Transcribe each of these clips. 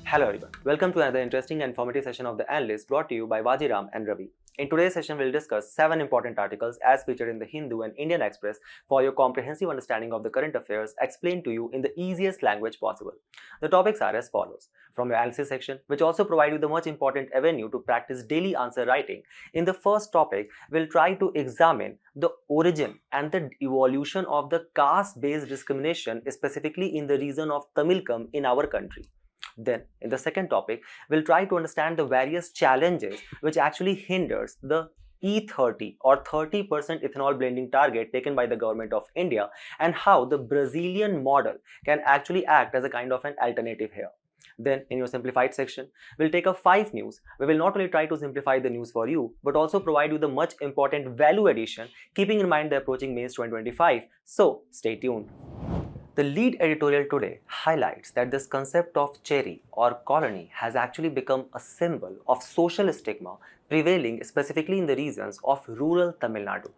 Hello everyone, welcome to another interesting and informative session of the Analyst brought to you by Vajiram and Ravi. In today's session, we'll discuss 7 important articles as featured in the Hindu and Indian Express for your comprehensive understanding of the current affairs explained to you in the easiest language possible. The topics are as follows. From your analysis section, which also provide you the much important avenue to practice daily answer writing, in the first topic, we'll try to examine the origin and the evolution of the caste-based discrimination, specifically in the region of Tamilkam in our country. Then, in the second topic, we'll try to understand the various challenges which actually hinders the E30 or 30% ethanol blending target taken by the government of India and how the Brazilian model can actually act as a kind of an alternative here. Then, in your simplified section, we'll take up 5 news. We will not only try to simplify the news for you, but also provide you the much important value addition, keeping in mind the approaching Mains 2025. So, stay tuned. The lead editorial today highlights that this concept of cherry or colony has actually become a symbol of social stigma prevailing specifically in the regions of rural Tamil Nadu,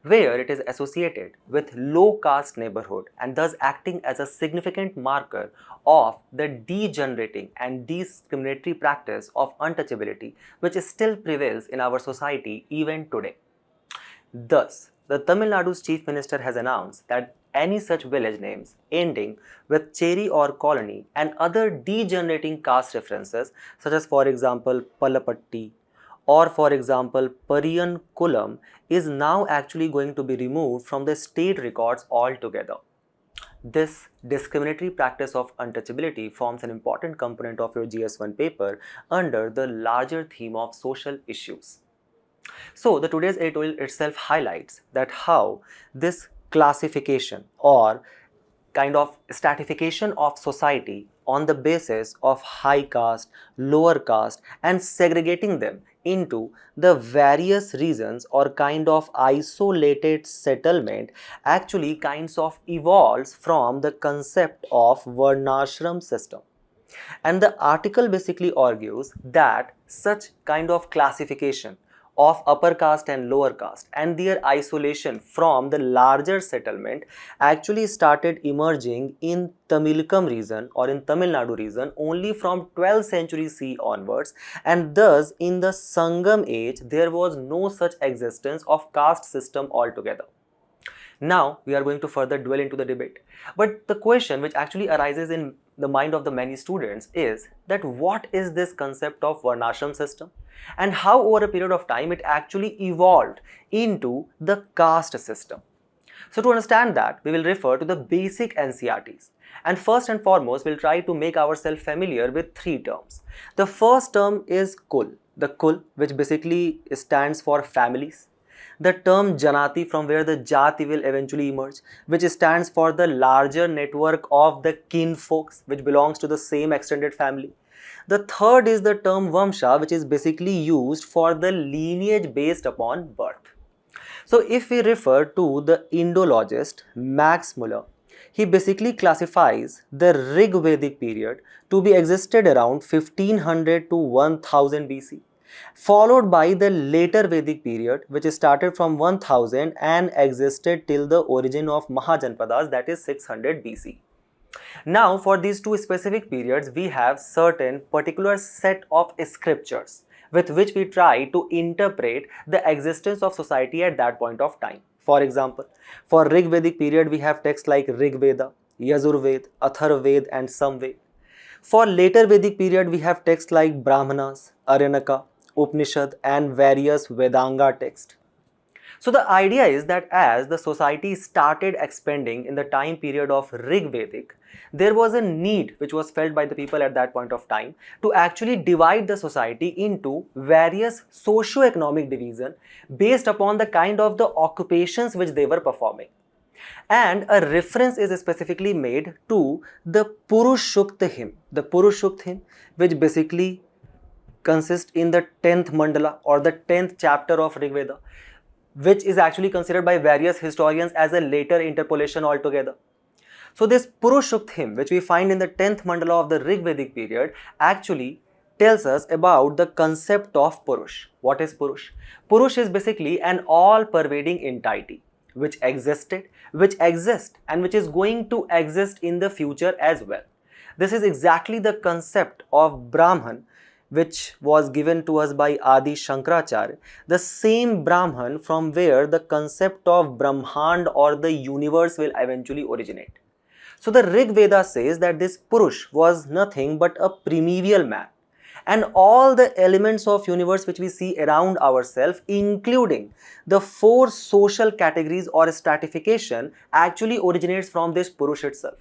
where it is associated with low caste neighborhood and thus acting as a significant marker of the degenerating and discriminatory practice of untouchability which still prevails in our society even today. Thus, the Tamil Nadu's Chief Minister has announced that any such village names ending with cherry or colony and other degenerating caste references such as for example Palapatti or for example Pariyan Kulam is now actually going to be removed from the state records altogether. This discriminatory practice of untouchability forms an important component of your GS1 paper under the larger theme of social issues. So, the today's editorial itself highlights that how this classification or kind of stratification of society on the basis of high caste, lower caste and segregating them into the various regions or kind of isolated settlement actually kinds of evolves from the concept of varnashram system. And the article basically argues that such kind of classification of upper caste and lower caste and their isolation from the larger settlement actually started emerging in Tamilkam region or in Tamil Nadu region only from 12th century CE onwards, and thus in the Sangam age there was no such existence of caste system altogether. Now we are going to further dwell into the debate, but the question which actually arises in the mind of the many students is that what is this concept of varnashram system and how over a period of time it actually evolved into the caste system. So to understand that, we will refer to the basic NCERTs, and first and foremost we'll try to make ourselves familiar with 3 terms. The first term is kul, the kul which basically stands for families. The term Janati, from where the Jati will eventually emerge, which stands for the larger network of the kinfolks which belongs to the same extended family. The third is the term Vamsha, which is basically used for the lineage based upon birth. So if we refer to the Indologist Max Muller, he basically classifies the Rig Vedic period to be existed around 1500 to 1000 BC. Followed by the later Vedic period which started from 1000 and existed till the origin of Mahajanpadas, that is 600 BC. Now for these 2 specific periods we have certain particular set of scriptures with which we try to interpret the existence of society at that point of time. For example, for Rig Vedic period we have texts like Rig Veda, Yajur Ved, Athar Ved and Samved. For later Vedic period we have texts like Brahmanas, Aranaka, Upanishad and various Vedanga texts. So the idea is that as the society started expanding in the time period of Rig Vedic, there was a need which was felt by the people at that point of time to actually divide the society into various socio-economic division based upon the kind of the occupations which they were performing. And a reference is specifically made to the Purushukta hymn. The Purushukta hymn which basically consists in the 10th mandala or the 10th chapter of Rig Veda, which is actually considered by various historians as a later interpolation altogether. So this Purushukta hymn which we find in the 10th mandala of the Rig Vedic period actually tells us about the concept of Purush. What is Purush? Purush is basically an all-pervading entity which existed, which exists, and which is going to exist in the future as well. This is exactly the concept of Brahman which was given to us by Adi Shankaracharya, the same Brahman from where the concept of Brahmand or the universe will eventually originate. So the Rig Veda says that this Purush was nothing but a primeval man, and all the elements of universe which we see around ourselves, including the 4 social categories or stratification, actually originates from this Purush itself.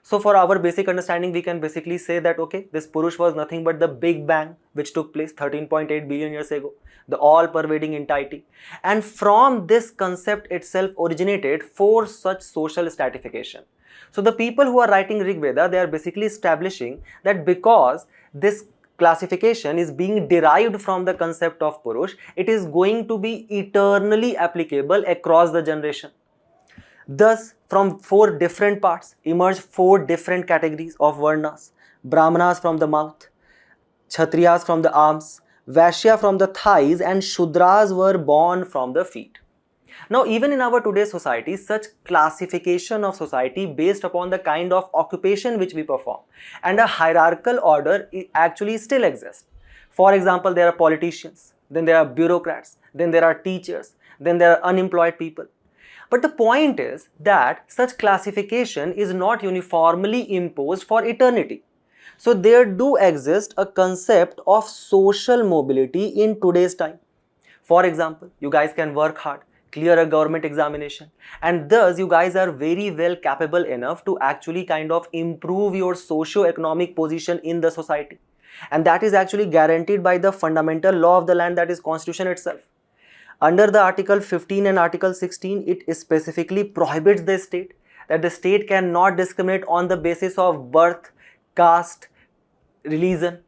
So for our basic understanding, we can basically say that, okay, this Purush was nothing but the Big Bang which took place 13.8 billion years ago, the all-pervading entity. And from this concept itself originated 4 such social stratification. So the people who are writing Rig Veda, they are basically establishing that because this classification is being derived from the concept of Purush, it is going to be eternally applicable across the generation. Thus, from 4 different parts emerge 4 different categories of Varnas. Brahmanas from the mouth, Kshatriyas from the arms, Vaishya from the thighs, and Shudras were born from the feet. Now, even in our today's society, such classification of society based upon the kind of occupation which we perform and a hierarchical order actually still exists. For example, there are politicians, then there are bureaucrats, then there are teachers, then there are unemployed people. But the point is that such classification is not uniformly imposed for eternity. So there do exist a concept of social mobility in today's time. For example, you guys can work hard, clear a government examination, and thus you guys are very well capable enough to actually kind of improve your socio-economic position in the society. And that is actually guaranteed by the fundamental law of the land, that is Constitution itself. Under the Article 15 and Article 16, it specifically prohibits the state that the state cannot discriminate on the basis of birth, caste, religion,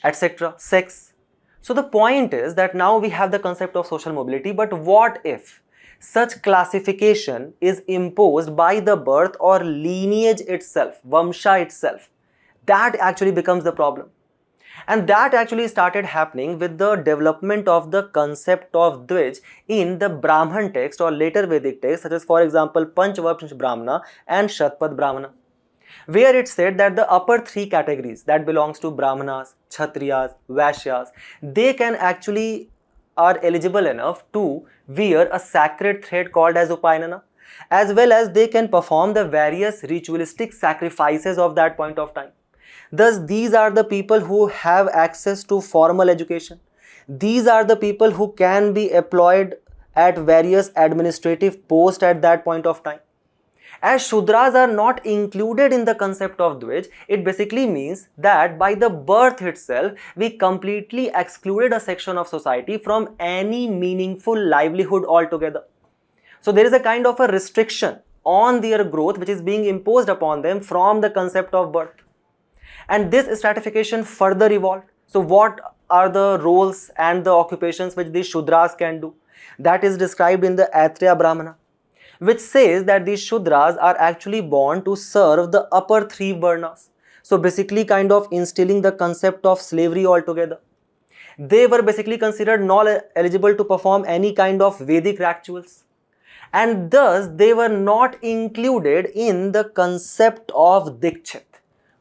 etc., sex. So the point is that now we have the concept of social mobility, but what if such classification is imposed by the birth or lineage itself, Vamsha itself? That actually becomes the problem. And that actually started happening with the development of the concept of Dvij in the Brahman text or later Vedic text, such as for example Panchavamsh Brahmana and Shatpad Brahmana, where it said that the upper 3 categories that belongs to Brahmanas, Kshatriyas, Vaishyas, they can actually are eligible enough to wear a sacred thread called as Upayanana, as well as they can perform the various ritualistic sacrifices of that point of time. Thus, these are the people who have access to formal education. These are the people who can be employed at various administrative posts at that point of time. As Shudras are not included in the concept of Dvij, it basically means that by the birth itself, we completely excluded a section of society from any meaningful livelihood altogether. So there is a kind of a restriction on their growth which is being imposed upon them from the concept of birth. And this stratification further evolved. So what are the roles and the occupations which these Shudras can do? That is described in the Aitreya Brahmana, which says that these Shudras are actually born to serve the upper 3 Varnas. So basically kind of instilling the concept of slavery altogether. They were basically considered not eligible to perform any kind of Vedic rituals. And thus they were not included in the concept of Dikshit.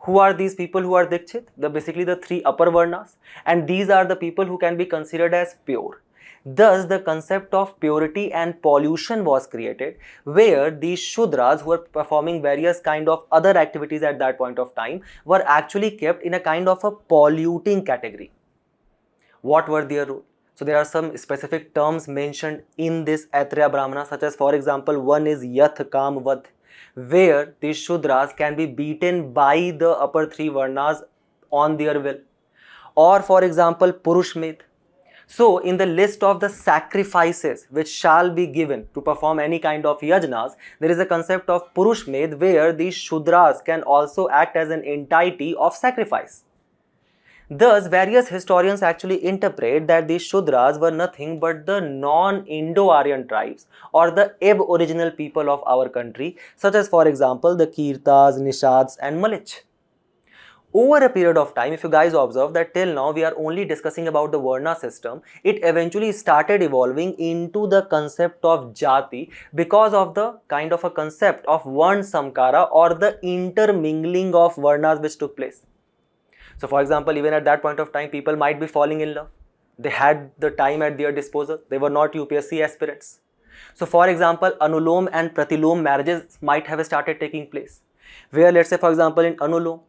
Who are these people who are Dikshit? Basically the 3 upper Varnas, and these are the people who can be considered as pure. Thus, the concept of purity and pollution was created, where these Shudras who were performing various kind of other activities at that point of time were actually kept in a kind of a polluting category. What were their roles? So there are some specific terms mentioned in this Aitreya Brahmana, such as for example, one is Yath Kam Vad, where these Shudras can be beaten by the upper 3 Varnas on their will. Or for example, Purush Med. So in the list of the sacrifices which shall be given to perform any kind of yajnas, there is a concept of Purush Med, where these Shudras can also act as an entity of sacrifice. Thus, various historians actually interpret that these Shudras were nothing but the non-Indo-Aryan tribes or the aboriginal people of our country, such as for example the Kirtas, Nishads and Malich. Over a period of time, if you guys observe that till now we are only discussing about the Varna system, it eventually started evolving into the concept of Jati because of the kind of a concept of Varna Samkara or the intermingling of Varnas which took place. So for example, even at that point of time, people might be falling in love. They had the time at their disposal. They were not UPSC aspirants. So for example, Anulom and Pratilom marriages might have started taking place. Where let's say for example in Anulom,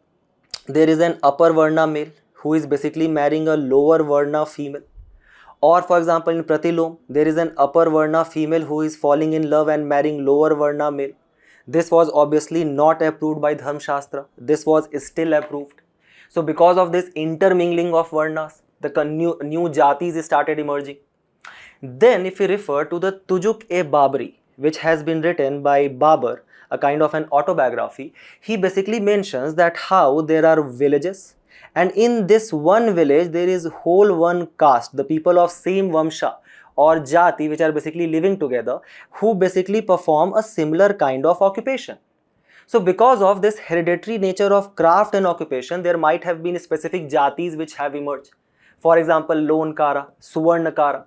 there is an upper Varna male who is basically marrying a lower Varna female. Or for example in Pratilom, there is an upper Varna female who is falling in love and marrying lower Varna male. This was obviously not approved by Dharma Shastra. This was still approved. So because of this intermingling of Varnas, the new Jatis started emerging. Then if we refer to the Tujuk-e-Babri, which has been written by Babur, a kind of an autobiography, he basically mentions that how there are villages, and in this one village there is whole one caste, the people of same Vamsha or Jati, which are basically living together, who basically perform a similar kind of occupation. So because of this hereditary nature of craft and occupation, there might have been specific Jatis which have emerged. For example, Lonkara, Suvarnakara.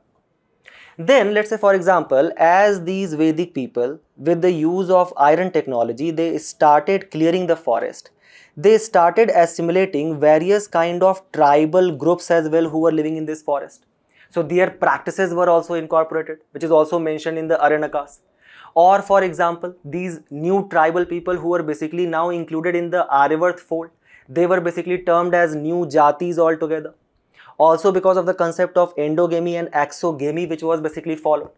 Then let's say for example, as these Vedic people with the use of iron technology, they started clearing the forest. They started assimilating various kind of tribal groups as well who were living in this forest. So their practices were also incorporated, which is also mentioned in the Aranakas. Or for example, these new tribal people who were basically now included in the Aryavarth fold, they were basically termed as new Jatis altogether. Also because of the concept of endogamy and exogamy which was basically followed.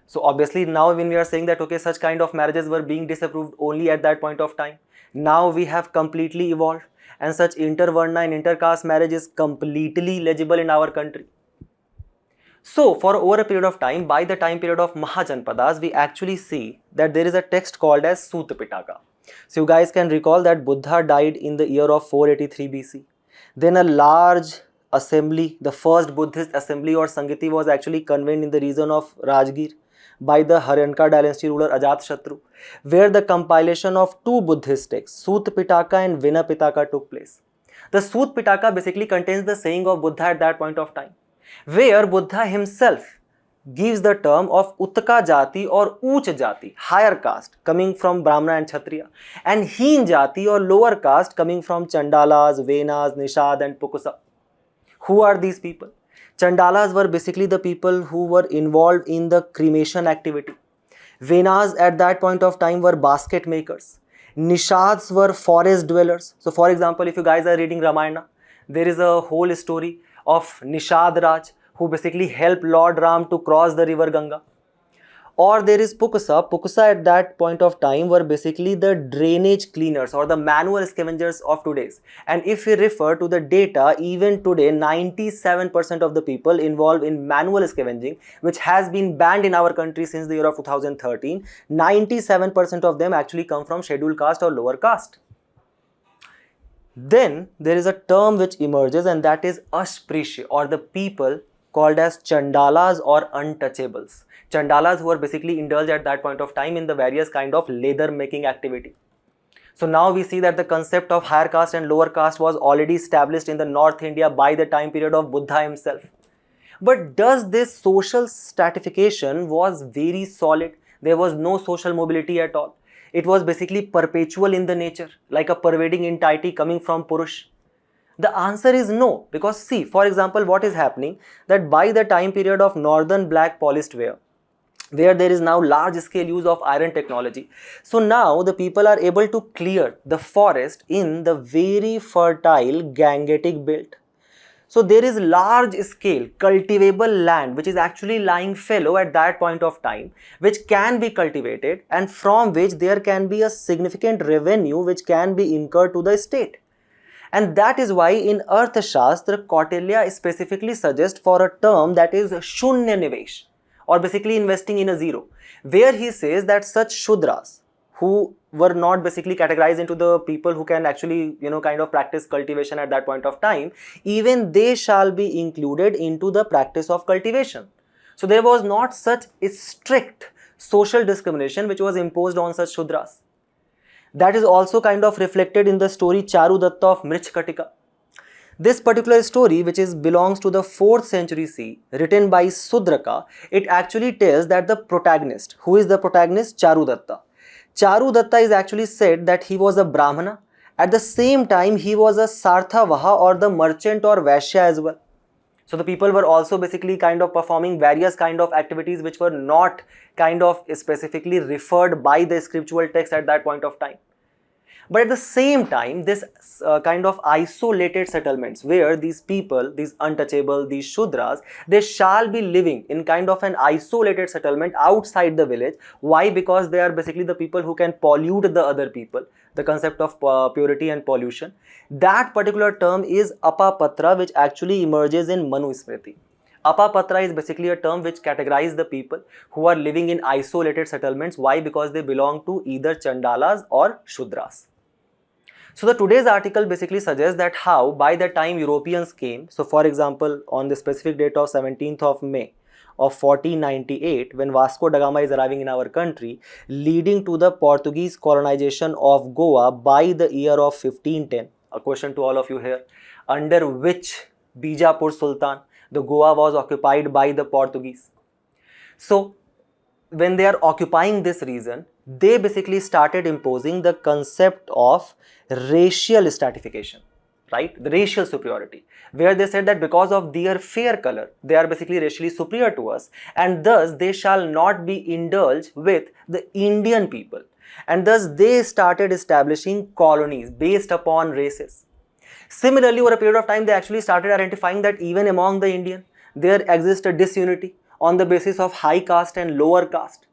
So obviously now when we are saying that okay, such kind of marriages were being disapproved only at that point of time, now we have completely evolved and such intervarna and intercaste marriage is completely legible in our country. So for over a period of time, by the time period of Mahajanpadas, we actually see that there is a text called as Sutta Pitaka. So you guys can recall that Buddha died in the year of 483 BC. Then a large assembly, the first Buddhist assembly or Sangiti was actually convened in the region of Rajgir by the Haryanka dynasty ruler Ajatashatru, where the compilation of two Buddhist texts, Sutta Pitaka and Vinaya Pitaka took place. The Sutta Pitaka basically contains the saying of Buddha at that point of time, where Buddha himself gives the term of Uttaka Jati or Uch Jati, higher caste coming from Brahmana and Kshatriya, and Heen Jati or lower caste coming from Chandalas, Venas, Nishad and Pukusa. Who are these people? Chandalas were basically the people who were involved in the cremation activity. Venas at that point of time were basket makers. Nishads were forest dwellers. So for example, if you guys are reading Ramayana, there is a whole story of Nishad Raj who basically helped Lord Ram to cross the river Ganga. Or there is Pukusa. Pukusa at that point of time were basically the drainage cleaners or the manual scavengers of today's. And if we refer to the data, even today 97% of the people involved in manual scavenging, which has been banned in our country since the year of 2013, 97% of them actually come from scheduled caste or lower caste. Then there is a term which emerges, and that is Ashprishya, or the people called as Chandalas or untouchables. Chandalas who are basically indulged at that point of time in the various kind of leather making activity. So now we see that the concept of higher caste and lower caste was already established in the North India by the time period of Buddha himself. But does this social stratification was very solid? There was no social mobility at all. It was basically perpetual in the nature, like a pervading entity coming from Purush. The answer is no, because see, for example, what is happening that by the time period of northern black polished ware, where there is now large scale use of iron technology. So now the people are able to clear the forest in the very fertile Gangetic belt. So there is large scale cultivable land which is actually lying fallow at that point of time, which can be cultivated and from which there can be a significant revenue which can be incurred to the state. And that is why in Arthashastra, Kautilya specifically suggests for a term that is Shunya Nivesh, or basically investing in a zero, where he says that such Shudras who were not basically categorized into the people who can actually, kind of practice cultivation at that point of time, even they shall be included into the practice of cultivation. So there was not such a strict social discrimination which was imposed on such Shudras. That is also kind of reflected in the story Charudatta of Mrichkatika. This particular story, which belongs to the 4th century CE, written by Sudraka, it actually tells that the protagonist, who is the protagonist? Charudatta. Charudatta is actually said that he was a Brahmana. At the same time, he was a Sarthavaha or the merchant or Vaishya as well. So the people were also basically kind of performing various kind of activities which were not kind of specifically referred by the scriptural text at that point of time. But at the same time, this kind of isolated settlements where these people, these untouchable, these Shudras, they shall be living in kind of an isolated settlement outside the village. Why? Because they are basically the people who can pollute the other people. The concept of purity and pollution. That particular term is Apapatra, which actually emerges in Manu Smriti. Apapatra is basically a term which categorizes the people who are living in isolated settlements. Why? Because they belong to either Chandalas or Shudras. So the today's article basically suggests that how by the time Europeans came, so for example on the specific date of 17th of May of 1498, when Vasco da Gama is arriving in our country, leading to the Portuguese colonization of Goa by the year of 1510. A question to all of you here, under which Bijapur Sultan the Goa was occupied by the Portuguese? So when they are occupying this region, they basically started imposing the concept of racial stratification, right? The racial superiority, where they said that because of their fair color, they are basically racially superior to us, and thus they shall not be indulged with the Indian people. And thus they started establishing colonies based upon races. Similarly, over a period of time, they actually started identifying that even among the Indian, there exists a disunity on the basis of high caste and lower caste.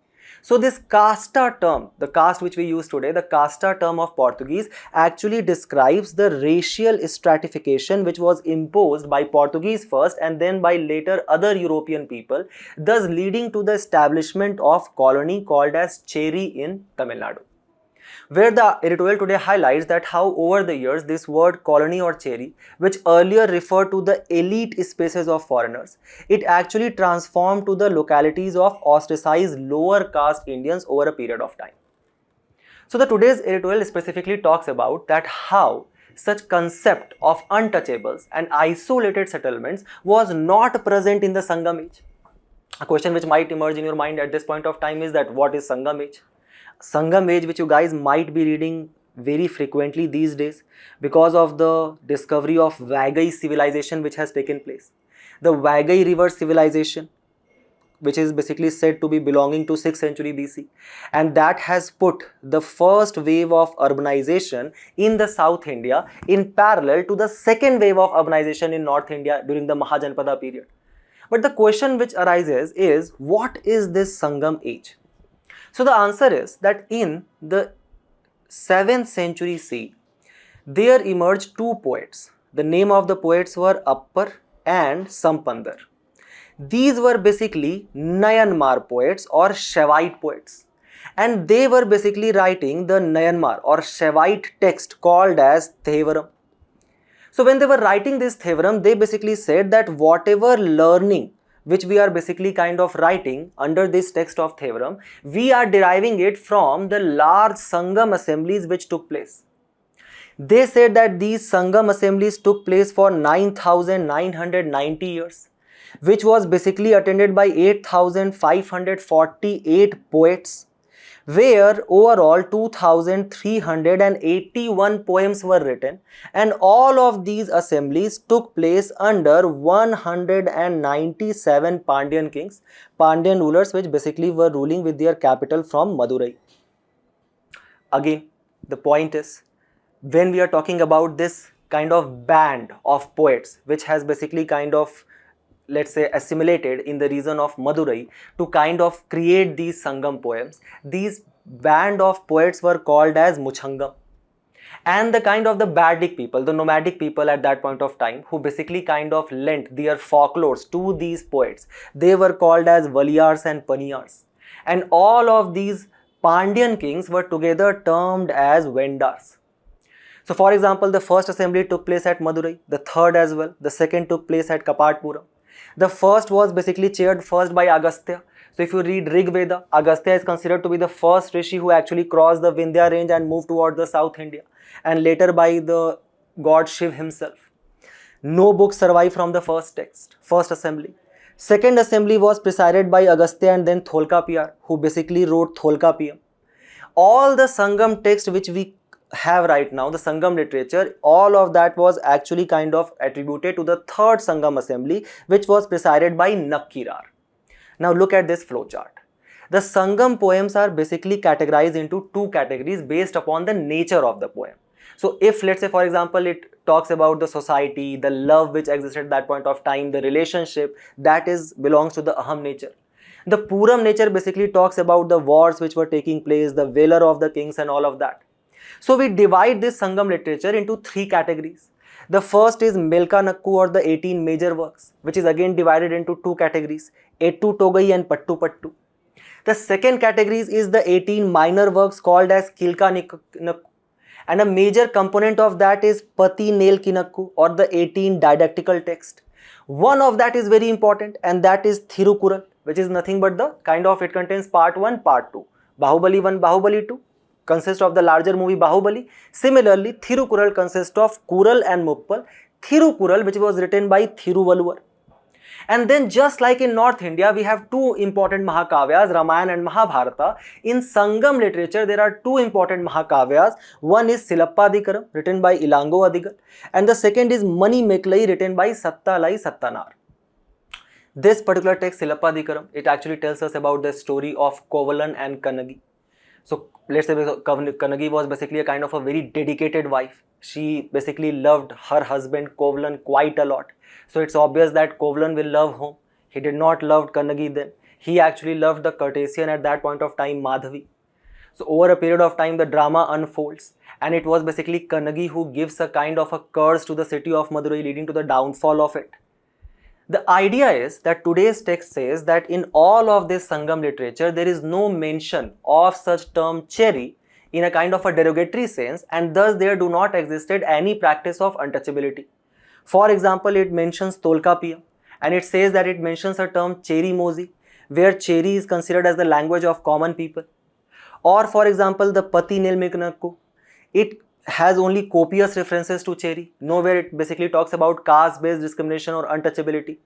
So this casta term, the caste which we use today, the casta term of Portuguese actually describes the racial stratification which was imposed by Portuguese first and then by later other European people, thus leading to the establishment of colony called as Cheri in Tamil Nadu. Where the editorial today highlights that how over the years this word colony or Cheri, which earlier referred to the elite spaces of foreigners, it actually transformed to the localities of ostracized lower caste Indians over a period of time. So the today's editorial specifically talks about that how such concept of untouchables and isolated settlements was not present in the Sangam age. A question which might emerge in your mind at this point of time is that what is Sangam age? Sangam age, which you guys might be reading very frequently these days because of the discovery of Vagai civilization which has taken place. The Vagai river civilization, which is basically said to be belonging to 6th century BC, and that has put the first wave of urbanization in the South India in parallel to the second wave of urbanization in North India during the Mahajanpada period. But the question which arises is, what is this Sangam age? So the answer is that in the 7th century CE, there emerged two poets. The name of the poets were Appar and Sampandar. These were basically Nayanmar poets or Shaivite poets, and they were basically writing the Nayanmar or Shaivite text called as Thevaram. So when they were writing this Thevaram, they basically said that whatever learning which we are basically kind of writing under this text of Thevaram, we are deriving it from the large Sangam assemblies which took place. They said that these Sangam assemblies took place for 9,990 years, which was basically attended by 8,548 poets, where overall 2,381 poems were written, and all of these assemblies took place under 197 Pandyan kings, Pandyan rulers, which basically were ruling with their capital from Madurai. Again, the point is, when we are talking about this kind of band of poets which has basically kind of, let's say, assimilated in the region of Madurai to kind of create these Sangam poems, these band of poets were called as Muchangam. And the kind of the Bardic people, the nomadic people at that point of time, who basically kind of lent their folklores to these poets, they were called as Valiyars and Paniyars. And all of these Pandyan kings were together termed as Vendars. So for example, the first assembly took place at Madurai, the third as well, the second took place at Kapatpuram. The first was basically chaired first by Agastya. So if you read Rig Veda, Agastya is considered to be the first rishi who actually crossed the Vindhya range and moved towards the South India, and later by the god Shiv himself. No books survive from the first text, first assembly. Second assembly was presided by Agastya and then Tholkapiyar, who basically wrote Tholkapiyam. All the Sangam text which we have right now, the Sangam literature, all of that was actually kind of attributed to the third Sangam assembly, which was presided by Nakkirar. Now look at this flowchart. The Sangam poems are basically categorized into two categories based upon the nature of the poem. So if, let's say for example, it talks about the society, the love which existed at that point of time, the relationship, that belongs to the Aham nature. The Puram nature basically talks about the wars which were taking place, the valor of the kings and all of that. So we divide this Sangam literature into three categories. The first is Melka Nakku, or the 18 major works, which is again divided into two categories, Ettu Togai and Pattu Pattu. The second category is the 18 minor works called as Kilka Nakku, and a major component of that is Pati Nel Kinakku, or the 18 didactical text. One of that is very important, and that is Thirukural, which is nothing but the kind of, it contains part 1, part 2. Bahubali 1, Bahubali 2 consists of the larger movie Bahubali. Similarly, Thirukural consists of Kural and Muppal. Thirukural, which was written by Thiruvalluvar. And then just like in North India, we have two important Mahakavyas, Ramayana and Mahabharata. In Sangam literature, there are two important Mahakavyas. One is Silappadikaram, written by Ilango Adigal, and the second is Mani Meklai, written by Sattalai Sattanar. This particular text, Silappadikaram, it actually tells us about the story of Kovalan and Kannagi. So let's say Kannagi was basically a kind of a very dedicated wife. She basically loved her husband Kovalan quite a lot. So it's obvious that Kovalan will love whom? He did not love Kannagi then. He actually loved the Cartesian at that point of time, Madhavi. So over a period of time, the drama unfolds, and it was basically Kannagi who gives a kind of a curse to the city of Madurai, leading to the downfall of it. The idea is that today's text says that in all of this Sangam literature, there is no mention of such term cherry in a kind of a derogatory sense, and thus there do not existed any practice of untouchability. For example, it mentions Tolkapiya, and it says that it mentions a term Cheri Mozi, where Cheri is considered as the language of common people. Or for example, the Pati Nilmiknakku, it has only copious references to Cheri. Nowhere it basically talks about caste-based discrimination or untouchability.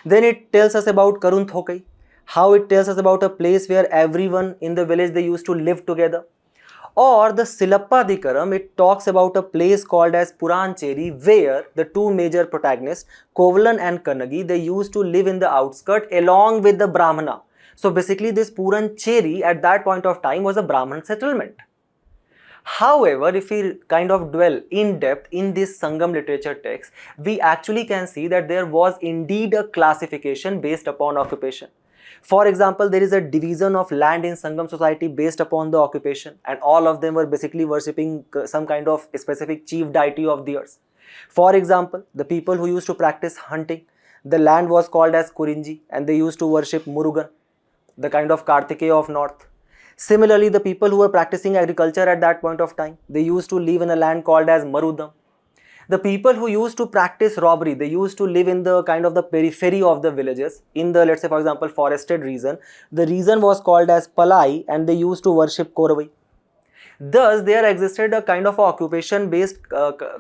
Then it tells us about Karun Thokai, how it tells us about a place where everyone in the village, they used to live together. Or the Silappadikaram, it talks about a place called as Purancheri, where the two major protagonists, Kovalan and Kannagi, they used to live in the outskirts along with the Brahmana. So basically this Purancheri at that point of time was a Brahman settlement. However, if we kind of dwell in depth in this Sangam literature text, we actually can see that there was indeed a classification based upon occupation. For example, there is a division of land in Sangam society based upon the occupation, and all of them were basically worshipping some kind of specific chief deity of theirs. For example, the people who used to practice hunting, the land was called as Kurinji, and they used to worship Murugan, the kind of Kartikeya of north. Similarly, the people who were practicing agriculture at that point of time, they used to live in a land called as Marudam. The people who used to practice robbery, they used to live in the kind of the periphery of the villages, in the, let's say for example, forested region. The region was called as Palai, and they used to worship Koravai. Thus, there existed a kind of occupation-based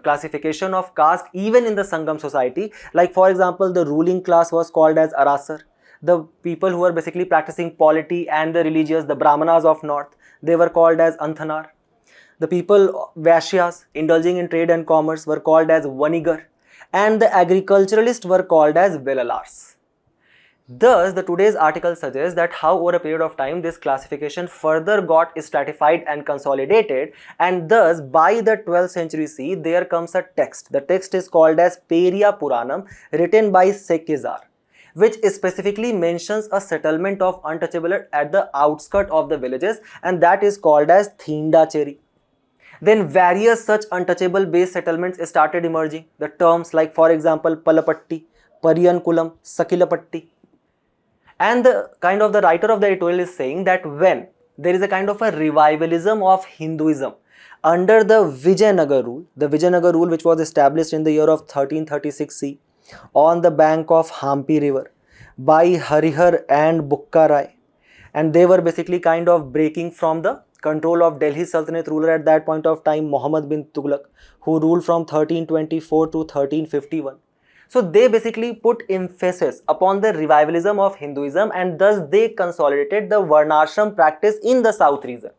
classification of caste even in the Sangam society. Like for example, the ruling class was called as Arasar. The people who were basically practicing polity and the religious, the Brahmanas of north, they were called as Anthanar. The people, Vaishyas, indulging in trade and commerce, were called as Vanigar, and the agriculturalists were called as Velalars. Thus, the today's article suggests that how over a period of time this classification further got stratified and consolidated, and thus by the 12th century CE there comes a text. The text is called as Periya Puranam, written by Sekizar, which specifically mentions a settlement of untouchable at the outskirts of the villages, and that is called as Thindacheri. Then various such untouchable based settlements started emerging. The terms like for example Palapatti, Pariyankulam, Sakilapatti. And the kind of the writer of the editorial is saying that when there is a kind of a revivalism of Hinduism under the Vijayanagar rule which was established in the year of 1336 CE on the bank of Hampi river by Harihar and Bukka Rai, and they were basically kind of breaking from the control of Delhi Sultanate ruler at that point of time, Muhammad bin Tughlaq, who ruled from 1324 to 1351. So they basically put emphasis upon the revivalism of Hinduism, and thus they consolidated the Varnashram practice in the south region.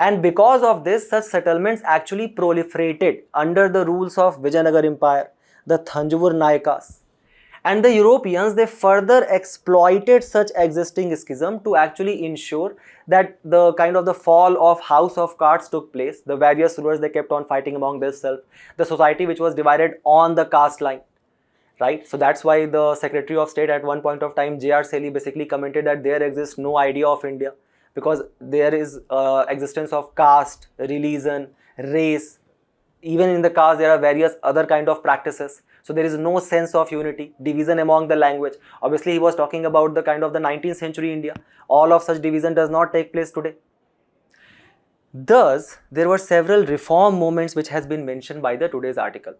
And because of this, such settlements actually proliferated under the rules of Vijayanagar Empire, the Thanjavur Nayakas. And the Europeans, they further exploited such existing schism to actually ensure that the kind of the fall of house of cards took place. The various rulers, they kept on fighting among themselves. The society which was divided on the caste line, right? So that's why the Secretary of State at one point of time, J.R. Saley, basically commented that there exists no idea of India, because there is existence of caste, religion, race. Even in the caste, there are various other kind of practices. So there is no sense of unity, division among the language. Obviously, he was talking about the kind of the 19th century India. All of such division does not take place today. Thus, there were several reform movements which has been mentioned by the today's article.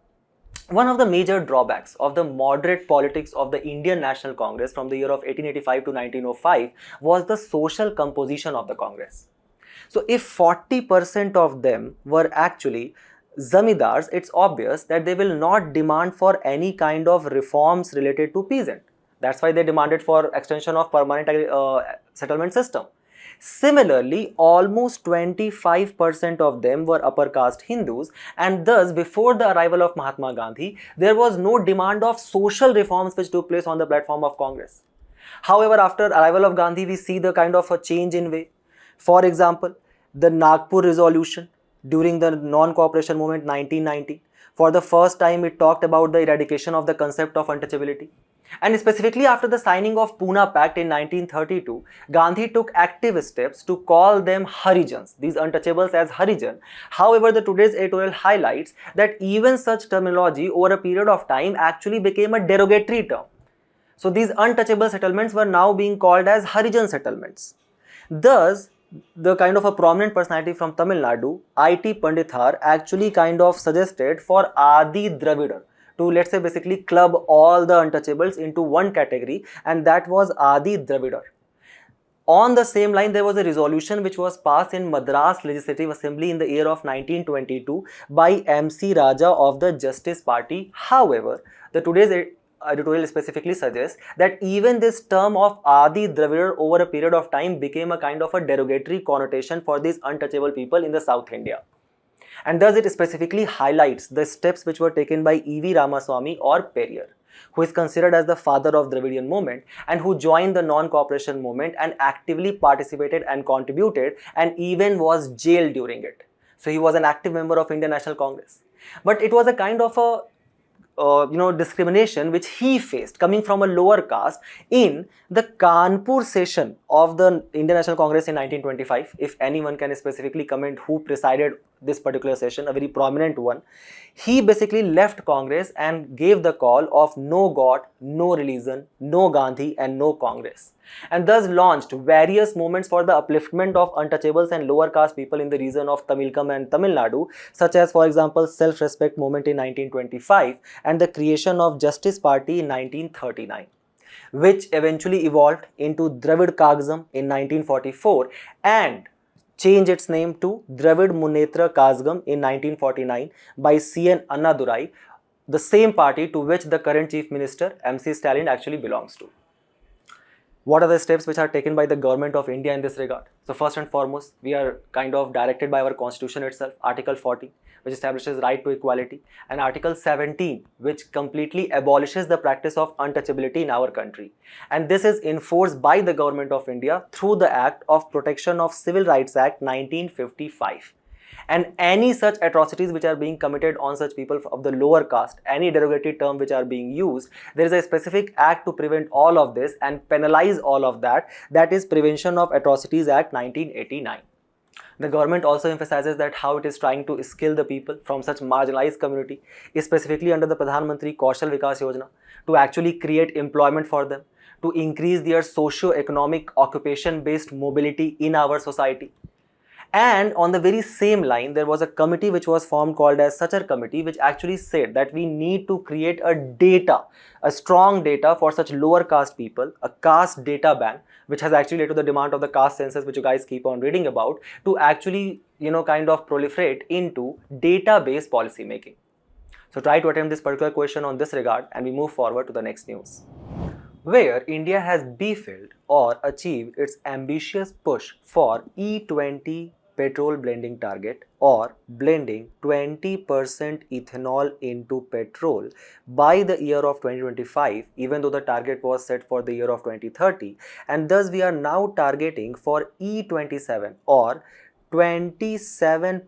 One of the major drawbacks of the moderate politics of the Indian National Congress from the year of 1885 to 1905 was the social composition of the Congress. So if 40% of them were actually zamindars, it's obvious that they will not demand for any kind of reforms related to peasant. That's why they demanded for extension of permanent settlement system. Similarly, almost 25% of them were upper caste Hindus, and thus before the arrival of Mahatma Gandhi, there was no demand of social reforms which took place on the platform of Congress. However, after arrival of Gandhi, we see the kind of a change in way. For example, the Nagpur resolution during the non-cooperation movement 1990, for the first time it talked about the eradication of the concept of untouchability. And specifically after the signing of Pune Pact in 1932, Gandhi took active steps to call them Harijans, these untouchables, as Harijan. However, the today's editorial highlights that even such terminology over a period of time actually became a derogatory term. So these untouchable settlements were now being called as Harijan settlements. Thus, the kind of a prominent personality from Tamil Nadu, I.T. Pandithar, actually kind of suggested for Adi Dravidar to, let's say, basically club all the untouchables into one category, and that was Adi Dravidar. On the same line, there was a resolution which was passed in Madras Legislative Assembly in the year of 1922 by M.C. Raja of the Justice Party. However, the today's editorial specifically suggests that even this term of Adi Dravidar over a period of time became a kind of a derogatory connotation for these untouchable people in the South India. And thus it specifically highlights the steps which were taken by E.V. Ramaswamy or Perrier, who is considered as the father of Dravidian movement and who joined the non-cooperation movement and actively participated and contributed and even was jailed during it. So he was an active member of Indian National Congress. But it was a kind of a discrimination which he faced coming from a lower caste in the Kanpur session of the Indian National Congress in 1925. If anyone can specifically comment who presided this particular session, a very prominent one, he basically left Congress and gave the call of no God, no religion, no Gandhi and no Congress, and thus launched various movements for the upliftment of untouchables and lower caste people in the region of Tamilkam and Tamil Nadu, such as, for example, self-respect movement in 1925 and the creation of Justice Party in 1939, which eventually evolved into Dravid Kagzam in 1944 and changed its name to Dravid Munnetra Kazhagam in 1949 by C.N. Annadurai, the same party to which the current Chief Minister M.C. Stalin actually belongs to. What are the steps which are taken by the government of India in this regard? So first and foremost, we are kind of directed by our constitution itself, Article 40, which establishes right to equality, and Article 17, which completely abolishes the practice of untouchability in our country. And this is enforced by the government of India through the Act of Protection of Civil Rights Act 1955. And any such atrocities which are being committed on such people of the lower caste, any derogatory term which are being used, there is a specific act to prevent all of this and penalize all of that, that is Prevention of Atrocities Act 1989. The government also emphasizes that how it is trying to skill the people from such marginalized community, specifically under the Pradhan Mantri Kaushal Vikas Yojana, to actually create employment for them, to increase their socio-economic occupation-based mobility in our society. And on the very same line, there was a committee which was formed called as Sachar Committee, which actually said that we need to create a strong data for such lower caste people, a caste data bank, which has actually led to the demand of the caste census, which you guys keep on reading about, to actually, kind of proliferate into database policy making. So try to attempt this particular question on this regard, and we move forward to the next news, where India has befilled or achieved its ambitious push for E20 petrol blending target, or blending 20% ethanol into petrol by the year of 2025, even though the target was set for the year of 2030, and thus we are now targeting for E27, or 27%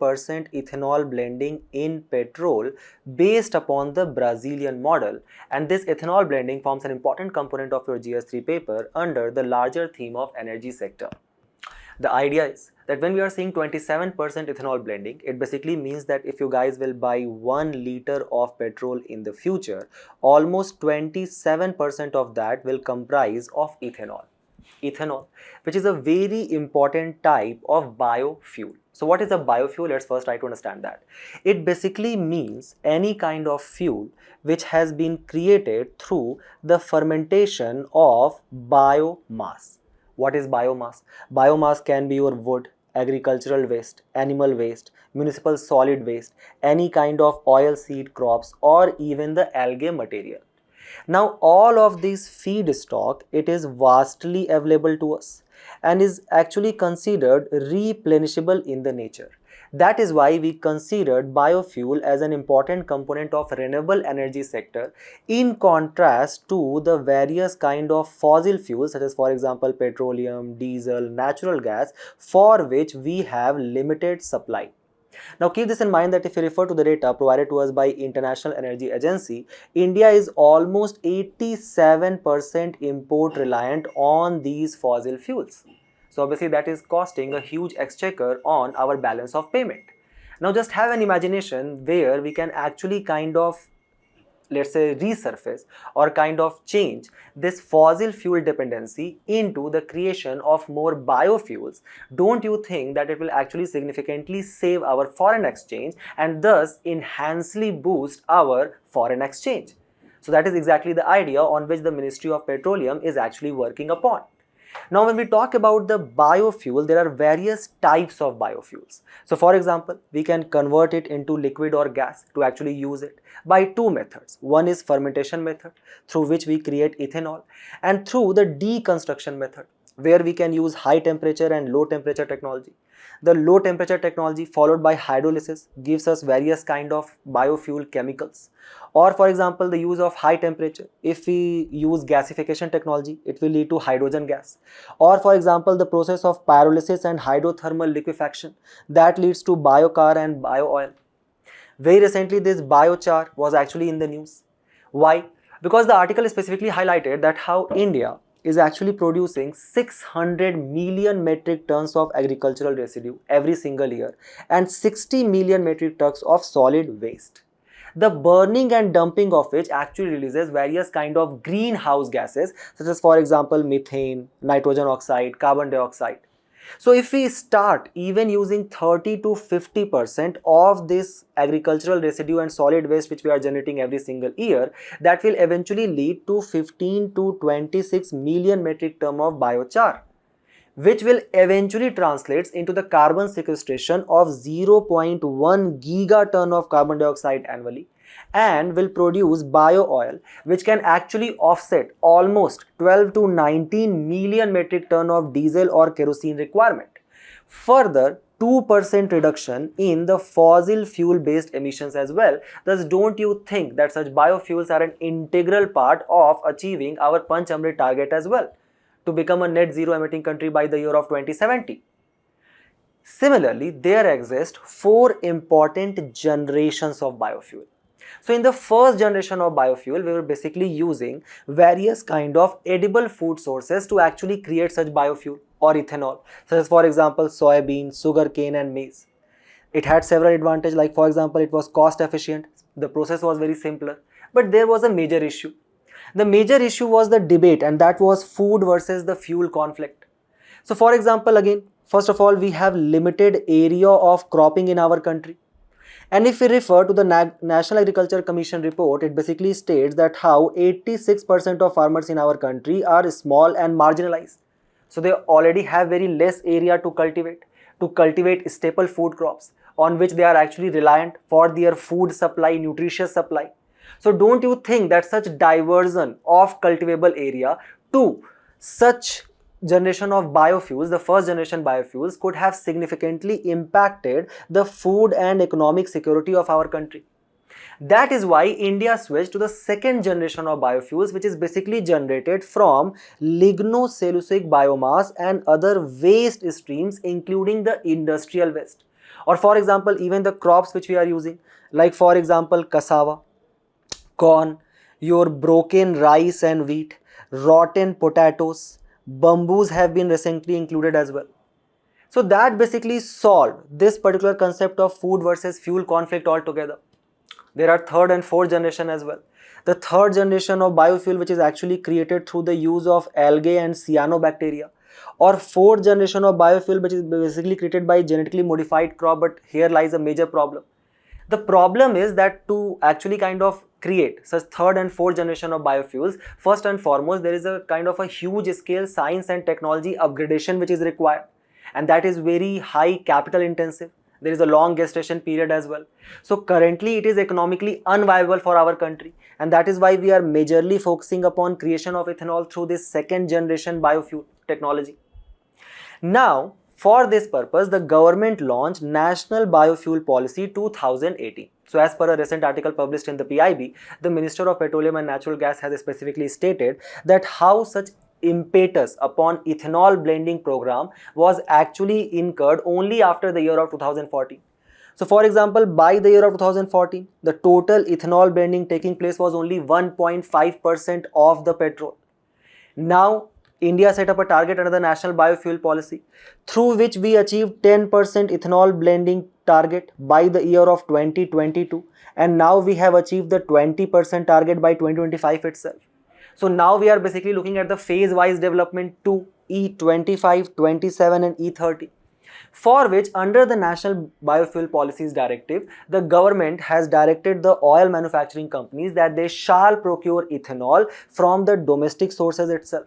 ethanol blending in petrol based upon the Brazilian model, and this ethanol blending forms an important component of your GS3 paper under the larger theme of energy sector. The idea is that when we are seeing 27% ethanol blending, it basically means that if you guys will buy 1 liter of petrol in the future, almost 27% of that will comprise of ethanol. Ethanol, which is a very important type of biofuel. So what is a biofuel? Let's first try to understand that. It basically means any kind of fuel which has been created through the fermentation of biomass. What is biomass? Biomass can be your wood, agricultural waste, animal waste, municipal solid waste, any kind of oil seed crops, or even the algae material. Now all of these feedstock, it is vastly available to us and is actually considered replenishable in the nature. That is why we considered biofuel as an important component of renewable energy sector, in contrast to the various kind of fossil fuels such as, for example, petroleum, diesel, natural gas, for which we have limited supply. Now keep this in mind that if you refer to the data provided to us by International Energy Agency, India is almost 87% import reliant on these fossil fuels. So obviously that is costing a huge exchequer on our balance of payment. Now just have an imagination where we can actually kind of, let's say, resurface or kind of change this fossil fuel dependency into the creation of more biofuels. Don't you think that it will actually significantly save our foreign exchange and thus enhancedly boost our foreign exchange? So that is exactly the idea on which the Ministry of Petroleum is actually working upon. Now when we talk about the biofuel, there are various types of biofuels. So for example, we can convert it into liquid or gas to actually use it by two methods. One is fermentation method, through which we create ethanol, and through the deconstruction method, where we can use high temperature and low temperature technology. The low temperature technology followed by hydrolysis gives us various kind of biofuel chemicals. Or for example, the use of high temperature, if we use gasification technology, it will lead to hydrogen gas. Or for example, the process of pyrolysis and hydrothermal liquefaction, that leads to biochar and bio-oil. Very recently, this biochar was actually in the news. Why? Because the article specifically highlighted that how India is actually producing 600 million metric tons of agricultural residue every single year and 60 million metric tons of solid waste, the burning and dumping of which actually releases various kind of greenhouse gases such as, for example, methane, nitrogen oxide, carbon dioxide. So if we start even using 30 to 50% of this agricultural residue and solid waste which we are generating every single year, that will eventually lead to 15 to 26 million metric ton of biochar, which will eventually translates into the carbon sequestration of 0.1 gigaton of carbon dioxide annually, and will produce bio-oil which can actually offset almost 12 to 19 million metric ton of diesel or kerosene requirement. Further, 2% reduction in the fossil fuel based emissions as well. Thus, don't you think that such biofuels are an integral part of achieving our Panch Amrit target as well, to become a net zero emitting country by the year of 2070? Similarly, there exist 4 important generations of biofuel. So in the first generation of biofuel, we were basically using various kind of edible food sources to actually create such biofuel or ethanol, such as, for example, soybean, sugarcane and maize. It had several advantages, like for example, it was cost efficient, the process was very simpler, but there was a major issue. The major issue was the debate, and that was food versus the fuel conflict. So for example, again, first of all, we have limited area of cropping in our country. And if we refer to the National Agriculture Commission report, it basically states that how 86% of farmers in our country are small and marginalized. So they already have very less area to cultivate staple food crops on which they are actually reliant for their food supply, nutritious supply. So don't you think that such diversion of cultivable area to such generation of biofuels, the first generation biofuels, could have significantly impacted the food and economic security of our country? That is why India switched to the second generation of biofuels, which is basically generated from lignocellulosic biomass and other waste streams, including the industrial waste. Or for example, even the crops which we are using, like for example, cassava, corn, your broken rice and wheat, rotten potatoes, bamboos have been recently included as well. So that basically solved this particular concept of food versus fuel conflict altogether. There are third and fourth generation as well. The third generation of biofuel, which is actually created through the use of algae and cyanobacteria, or fourth generation of biofuel, which is basically created by genetically modified crop. But here lies a major problem. The problem is that to actually kind of create such third and fourth generation of biofuels, first and foremost, there is a kind of a huge scale science and technology upgradation which is required, and that is very high capital intensive. There is a long gestation period as well. So currently it is economically unviable for our country, and that is why we are majorly focusing upon creation of ethanol through this second generation biofuel technology. Now, for this purpose, the government launched National Biofuel Policy 2018. So as per a recent article published in the PIB, the Minister of Petroleum and Natural Gas has specifically stated that how such impetus upon ethanol blending program was actually incurred only after the year of 2014. So for example, by the year of 2014, the total ethanol blending taking place was only 1.5% of the petrol. Now, India set up a target under the National Biofuel Policy, through which we achieved 10% ethanol blending target by the year of 2022, and now we have achieved the 20% target by 2025 itself. So now we are basically looking at the phase-wise development to E25, 27 and E30, for which under the National Biofuel Policies Directive, the government has directed the oil manufacturing companies that they shall procure ethanol from the domestic sources itself.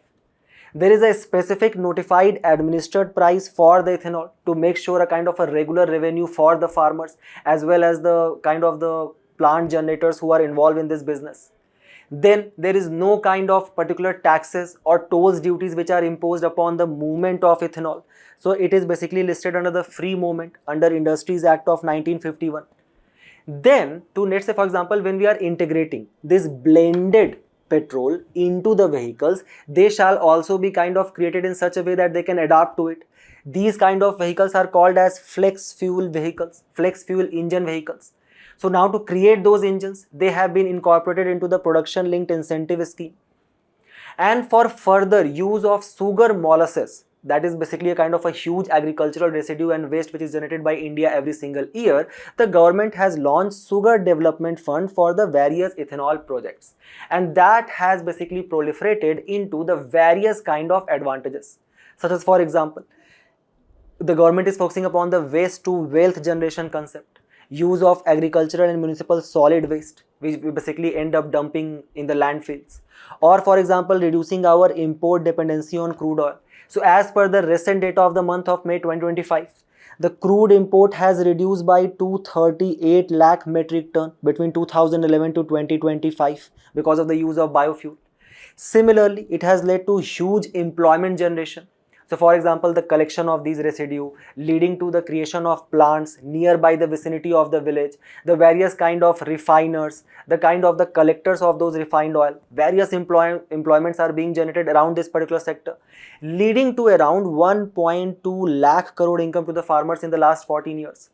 There is a specific notified administered price for the ethanol to make sure a kind of a regular revenue for the farmers as well as the kind of the plant generators who are involved in this business. Then there is no kind of particular taxes or tolls duties which are imposed upon the movement of ethanol. So it is basically listed under the free movement under Industries Act of 1951. Then to, let's say for example, when we are integrating this blended petrol into the vehicles, they shall also be kind of created in such a way that they can adapt to it. These kind of vehicles are called as flex fuel vehicles, flex fuel engine vehicles. So now to create those engines, they have been incorporated into the production linked incentive scheme. And for further use of sugar molasses, that is basically a kind of a huge agricultural residue and waste which is generated by India every single year, the government has launched Sugar Development Fund for the various ethanol projects. And that has basically proliferated into the various kind of advantages, such as for example, the government is focusing upon the waste to wealth generation concept, use of agricultural and municipal solid waste, which we basically end up dumping in the landfills, or for example, reducing our import dependency on crude oil. So as per the recent data of the month of May 2025, the crude import has reduced by 238 lakh metric ton between 2011 to 2025 because of the use of biofuel. Similarly, it has led to huge employment generation. So for example, the collection of these residue leading to the creation of plants nearby the vicinity of the village, the various kind of refiners, the kind of the collectors of those refined oil, various employments are being generated around this particular sector, leading to around 1.2 lakh crore income to the farmers in the last 14 years.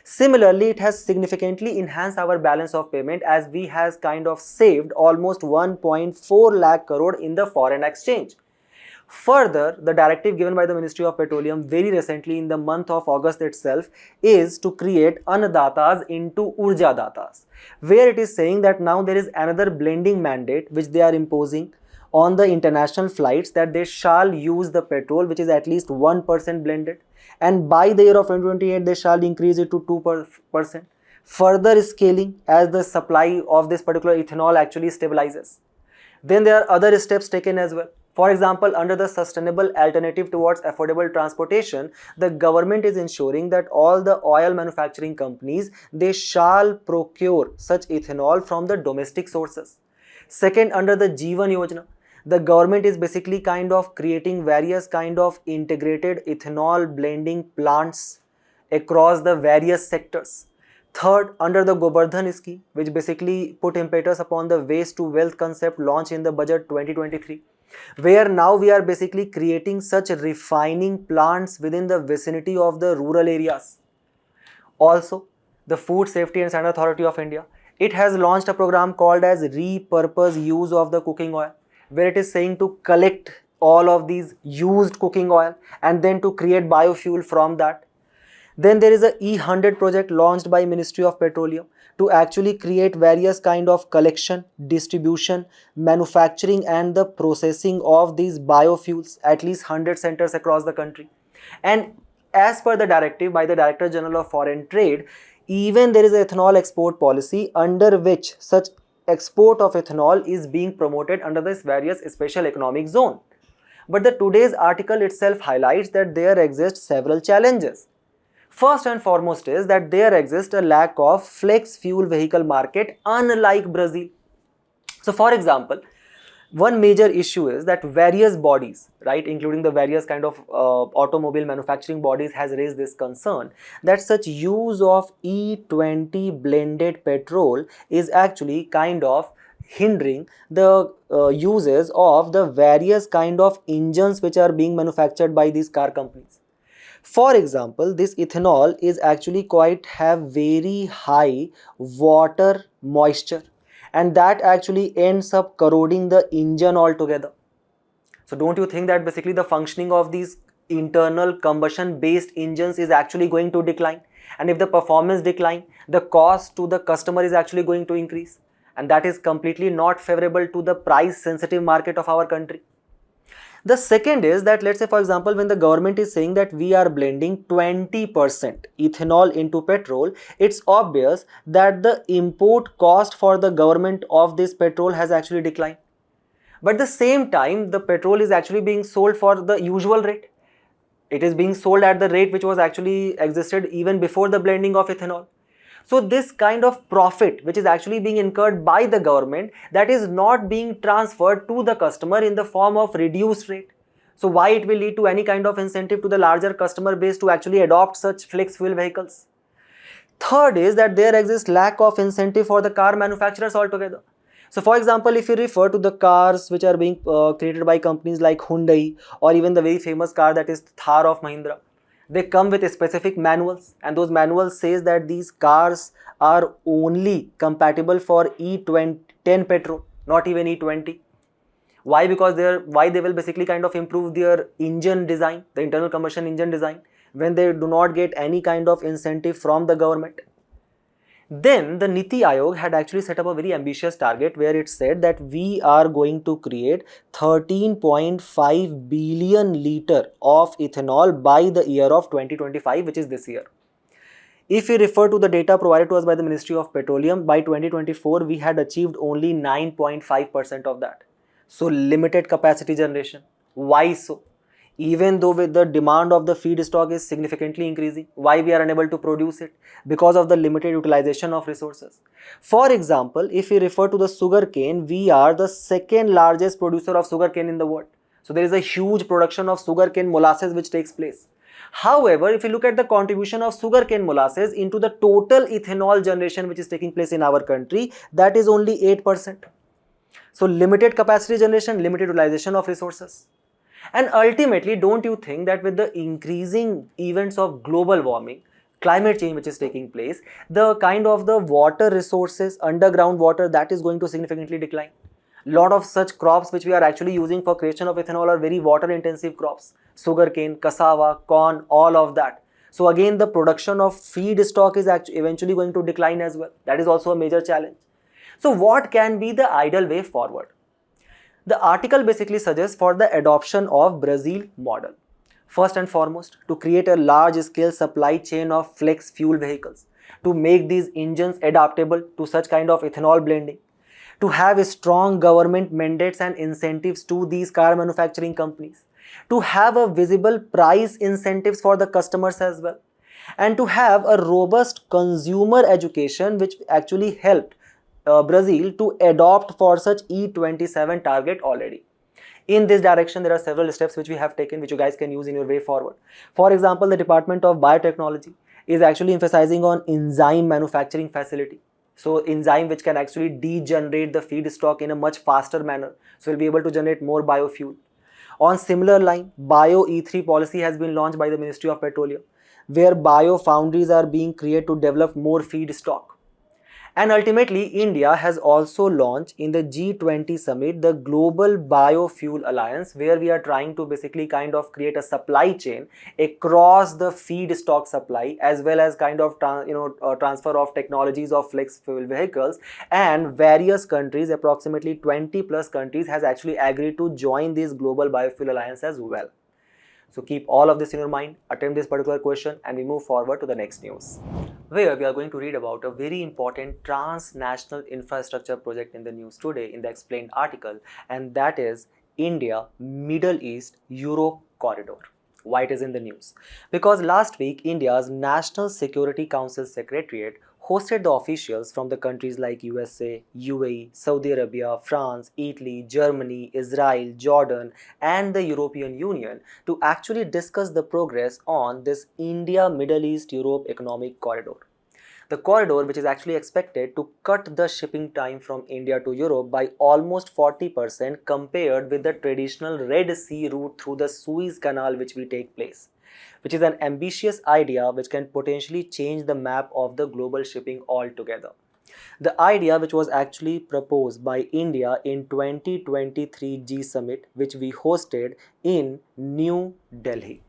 Similarly, it has significantly enhanced our balance of payment as we has kind of saved almost 1.4 lakh crore in the foreign exchange. Further, the directive given by the Ministry of Petroleum very recently in the month of August itself is to create Annadatas into Urja Datas, where it is saying that now there is another blending mandate which they are imposing on the international flights, that they shall use the petrol which is at least 1% blended, and by the year of 2028 they shall increase it to 2%, further scaling as the supply of this particular ethanol actually stabilizes. Then there are other steps taken as well. For example, under the sustainable alternative towards affordable transportation, the government is ensuring that all the oil manufacturing companies, they shall procure such ethanol from the domestic sources. Second, under the Jeevan Yojana, the government is basically kind of creating various kind of integrated ethanol blending plants across the various sectors. Third, under the Gobardhan scheme, which basically put impetus upon the waste to wealth concept launched in the budget 2023, where now we are basically creating such refining plants within the vicinity of the rural areas. Also, the Food Safety and Standard Authority of India, it has launched a program called as repurpose use of the cooking oil, where it is saying to collect all of these used cooking oil and then to create biofuel from that. Then there is a E100 project launched by Ministry of Petroleum to actually create various kind of collection, distribution, manufacturing and the processing of these biofuels, at least 100 centers across the country. And as per the directive by the Director General of Foreign Trade, even there is an ethanol export policy under which such export of ethanol is being promoted under this various special economic zone. But the today's article itself highlights that there exist several challenges. First and foremost is that there exists a lack of flex fuel vehicle market unlike Brazil. So for example, one major issue is that various bodies, right, including the various kind of automobile manufacturing bodies has raised this concern that such use of E20 blended petrol is actually kind of hindering the uses of the various kind of engines which are being manufactured by these car companies. For example, this ethanol is actually quite have very high water moisture, and that actually ends up corroding the engine altogether. So don't you think that basically the functioning of these internal combustion based engines is actually going to decline? And if the performance decline, the cost to the customer is actually going to increase, and that is completely not favorable to the price sensitive market of our country. The second is that, let's say for example, when the government is saying that we are blending 20% ethanol into petrol, it's obvious that the import cost for the government of this petrol has actually declined. But at the same time, the petrol is actually being sold for the usual rate. It is being sold at the rate which was actually existed even before the blending of ethanol. So this kind of profit which is actually being incurred by the government, that is not being transferred to the customer in the form of reduced rate. So why it will lead to any kind of incentive to the larger customer base to actually adopt such flex fuel vehicles? Third is that there exists lack of incentive for the car manufacturers altogether. So for example, if you refer to the cars which are being created by companies like Hyundai or even the very famous car that is Thar of Mahindra, they come with specific manuals, and those manuals says that these cars are only compatible for E10 petrol, not even E20. Why? Because they will basically kind of improve their engine design, the internal combustion engine design, when they do not get any kind of incentive from the government. Then the Niti Aayog had actually set up a very ambitious target where it said that we are going to create 13.5 billion liter of ethanol by the year of 2025, which is this year. If we refer to the data provided to us by the Ministry of Petroleum, by 2024 we had achieved only 9.5% of that. So limited capacity generation. Why so? Even though with the demand of the feedstock is significantly increasing, why we are unable to produce it? Because of the limited utilization of resources. For example, if we refer to the sugarcane, we are the second largest producer of sugarcane in the world. So there is a huge production of sugarcane molasses which takes place. However, if you look at the contribution of sugarcane molasses into the total ethanol generation which is taking place in our country, that is only 8%. So limited capacity generation, limited utilization of resources. And ultimately, don't you think that with the increasing events of global warming, climate change which is taking place, the kind of the water resources, underground water, that is going to significantly decline. Lot of such crops which we are actually using for creation of ethanol are very water intensive crops. Sugarcane, cassava, corn, all of that. So again, the production of feedstock is actually eventually going to decline as well. That is also a major challenge. So what can be the ideal way forward? The article basically suggests for the adoption of Brazil model. First and foremost, to create a large scale supply chain of flex fuel vehicles, to make these engines adaptable to such kind of ethanol blending. to have strong government mandates and incentives to these car manufacturing companies, to have a visible price incentives for the customers as well, and to have a robust consumer education which actually helped Brazil to adopt for such E27 target already. In this direction, there are several steps which we have taken, which you guys can use in your way forward. For example, the Department of Biotechnology is actually emphasizing on enzyme manufacturing facility. So enzyme which can actually degenerate the feedstock in a much faster manner. So we'll be able to generate more biofuel. On similar line, Bio E3 policy has been launched by the Ministry of Petroleum, where bio foundries are being created to develop more feedstock. And ultimately, India has also launched in the G20 summit the Global Biofuel Alliance, where we are trying to basically kind of create a supply chain across the feedstock supply, as well as kind of transfer of technologies of flex fuel vehicles. And various countries, approximately 20 plus countries, has actually agreed to join this Global Biofuel Alliance as well. So keep all of this in your mind, attempt this particular question, and we move forward to the next news, where we are going to read about a very important transnational infrastructure project in the news today in the explained article, and that is India, Middle East, Europe corridor. Why it is in the news? Because last week, India's National Security Council Secretariat hosted the officials from the countries like USA, UAE, Saudi Arabia, France, Italy, Germany, Israel, Jordan, and the European Union to actually discuss the progress on this India, Middle East, Europe economic corridor. The corridor, which is actually expected to cut the shipping time from India to Europe by almost 40% compared with the traditional Red Sea route through the Suez Canal, which will take place, which is an ambitious idea which can potentially change the map of the global shipping altogether. The idea, which was actually proposed by India in 2023 G Summit, which we hosted in New Delhi.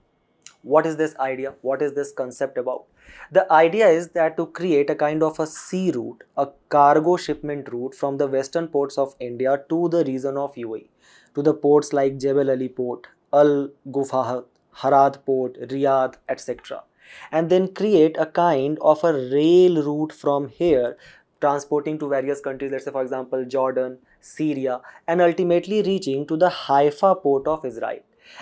What is this idea? What is this concept about? The idea is that to create a kind of a sea route, a cargo shipment route from the western ports of India to the region of UAE, to the ports like Jebel Ali Port, Al Gufahat, Harad Port, Riyadh, etc. And then create a kind of a rail route from here, transporting to various countries, let's say for example Jordan, Syria, and ultimately reaching to the Haifa port of Israel,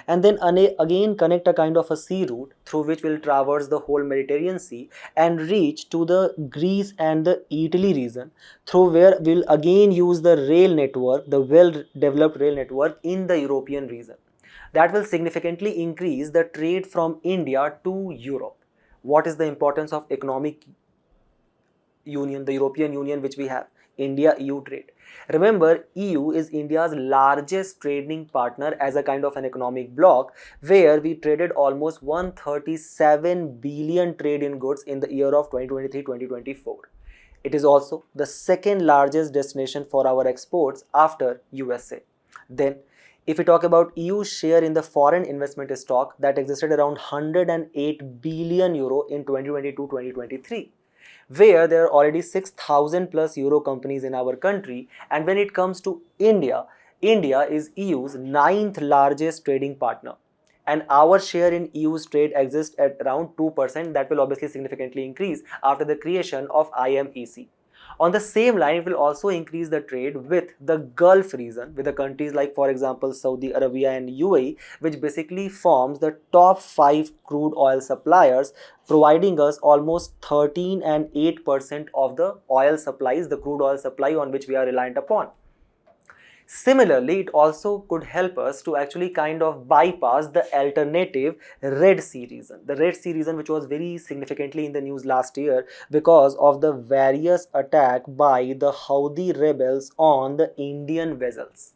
and then again connect a kind of a sea route through which will traverse the whole Mediterranean Sea and reach to the Greece and the Italy region, through where we'll again use the rail network, the well developed rail network in the European region. That will significantly increase the trade from India to Europe. What is the importance of economic union, the European Union which we have? India-EU trade. Remember, EU is India's largest trading partner as a kind of an economic bloc, where we traded almost 137 billion trade in goods in the year of 2023-2024. It is also the second largest destination for our exports after USA. Then, if we talk about EU's share in the foreign investment stock, that existed around 108 billion euro in 2022-2023. Where there are already 6,000 plus euro companies in our country. And when it comes to India, India is EU's 9th largest trading partner. And our share in EU's trade exists at around 2%. That will obviously significantly increase after the creation of IMEC. On the same line, it will also increase the trade with the Gulf region, with the countries like, for example, Saudi Arabia and UAE, which basically forms the top 5 crude oil suppliers, providing us almost 13 and 8% of the oil supplies, the crude oil supply on which we are reliant upon. Similarly, it also could help us to actually kind of bypass the alternative Red Sea region. The Red Sea region, which was very significantly in the news last year because of the various attack by the Houthi rebels on the Indian vessels.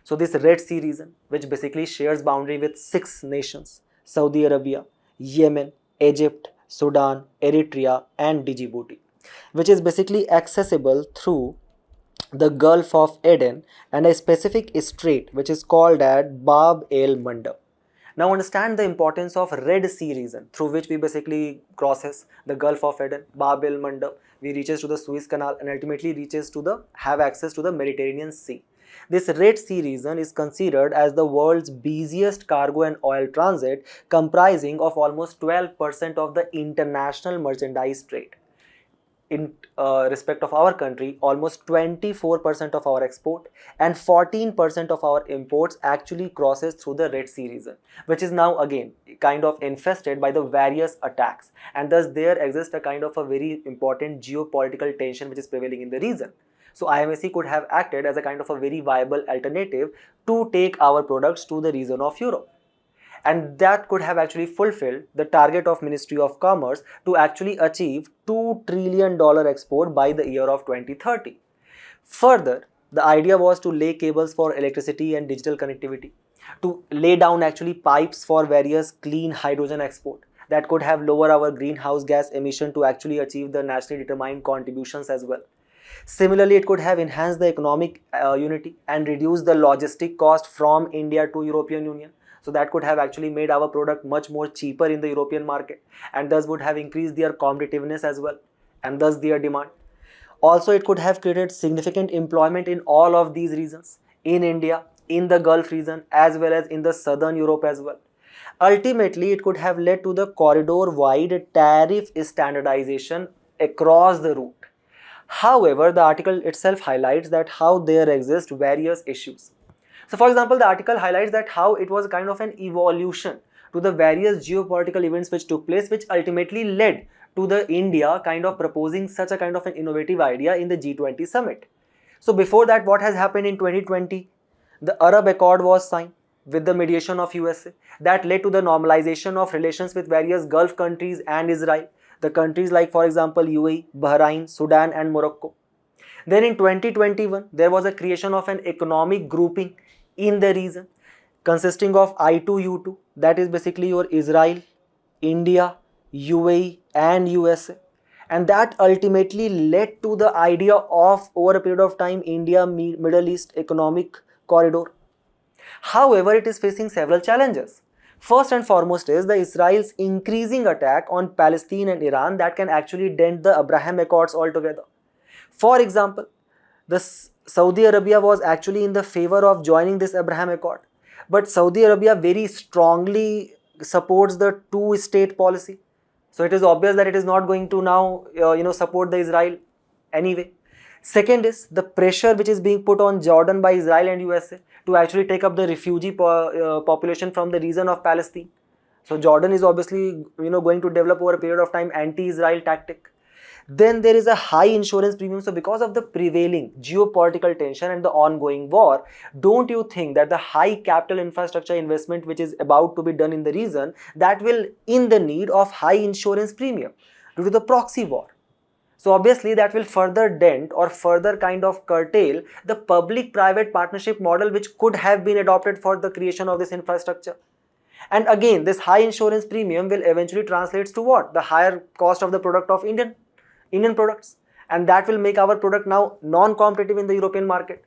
So this Red Sea region, which basically shares boundary with 6 nations, Saudi Arabia, Yemen, Egypt, Sudan, Eritrea, and Djibouti, which is basically accessible through the Gulf of Aden and a specific strait which is called at Bab el Mandab. Now understand the importance of Red Sea region, through which we basically crosses the Gulf of Aden, Bab el Mandab, we reaches to the Suez Canal and ultimately reaches to the have access to the Mediterranean Sea. This Red Sea region is considered as the world's busiest cargo and oil transit, comprising of almost 12% of the international merchandise trade. in respect of our country, almost 24% of our export and 14% of our imports actually crosses through the Red Sea region, which is now again kind of infested by the various attacks, and thus there exists a kind of a very important geopolitical tension which is prevailing in the region. So IMEC could have acted as a kind of a very viable alternative to take our products to the region of Europe. And that could have actually fulfilled the target of Ministry of Commerce to actually achieve $2 trillion export by the year of 2030. Further, the idea was to lay cables for electricity and digital connectivity, to lay down actually pipes for various clean hydrogen export that could have lower our greenhouse gas emission to actually achieve the nationally determined contributions as well. Similarly, it could have enhanced the economic unity and reduced the logistic cost from India to European Union. So that could have actually made our product much more cheaper in the European market, and thus would have increased their competitiveness as well, and thus their demand. Also, it could have created significant employment in all of these regions, in India, in the Gulf region, as well as in the Southern Europe as well. Ultimately, it could have led to the corridor-wide tariff standardization across the route. However, the article itself highlights that how there exist various issues. So for example, the article highlights that how it was kind of an evolution to the various geopolitical events which took place, which ultimately led to the India kind of proposing such a kind of an innovative idea in the G20 summit. So before that, what has happened in 2020? The Arab Accord was signed with the mediation of USA. That led to the normalization of relations with various Gulf countries and Israel. The countries like, for example, UAE, Bahrain, Sudan and Morocco. Then in 2021, there was a creation of an economic grouping in the region consisting of I2U2, that is basically your Israel, India, UAE and USA, and that ultimately led to the idea of, over a period of time, India Middle East economic corridor. However, it is facing several challenges. First and foremost is the Israel's increasing attack on Palestine and Iran that can actually dent the Abraham Accords altogether. For example, Saudi Arabia was actually in the favor of joining this Abraham Accord, but Saudi Arabia very strongly supports the two-state policy. So it is obvious that it is not going to now support the Israel anyway. Second is the pressure which is being put on Jordan by Israel and USA to actually take up the refugee population from the region of Palestine. So Jordan is obviously going to develop over a period of time anti-Israel tactic. Then there is a high insurance premium. So because of the prevailing geopolitical tension and the ongoing war, don't you think that the high capital infrastructure investment which is about to be done in the region, that will in the need of high insurance premium due to the proxy war? So obviously that will further dent or further kind of curtail the public-private partnership model which could have been adopted for the creation of this infrastructure. And again, this high insurance premium will eventually translate to what? The higher cost of the product of Indian products, and that will make our product now non-competitive in the European market.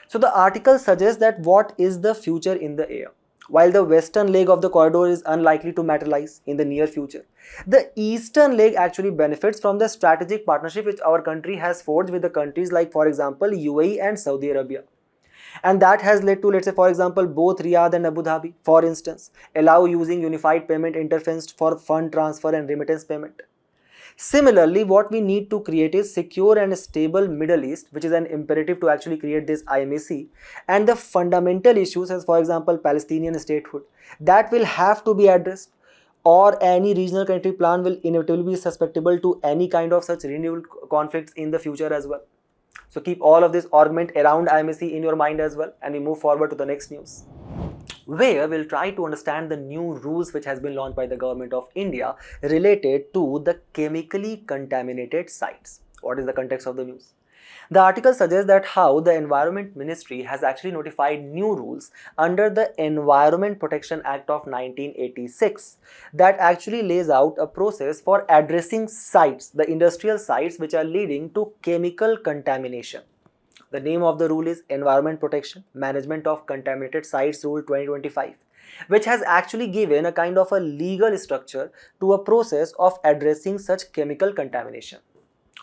So the article suggests that what is the future in the air? While the western leg of the corridor is unlikely to materialize in the near future, the eastern leg actually benefits from the strategic partnership which our country has forged with the countries like, for example, UAE and Saudi Arabia. And that has led to, let's say, for example, both Riyadh and Abu Dhabi, for instance, allow using unified payment interface for fund transfer and remittance payment. Similarly, what we need to create is secure and stable Middle East, which is an imperative to actually create this IMEC, and the fundamental issues as, for example, Palestinian statehood, that will have to be addressed, or any regional country plan will inevitably be susceptible to any kind of such renewed conflicts in the future as well. So keep all of this argument around IMEC in your mind as well, and we move forward to the next news, where we'll try to understand the new rules which has been launched by the government of India related to the chemically contaminated sites. What is the context of the news? The article suggests that how the Environment Ministry has actually notified new rules under the Environment Protection Act of 1986 that actually lays out a process for addressing sites, the industrial sites which are leading to chemical contamination. The name of the rule is Environment Protection Management of Contaminated Sites Rule 2025, which has actually given a kind of a legal structure to a process of addressing such chemical contamination.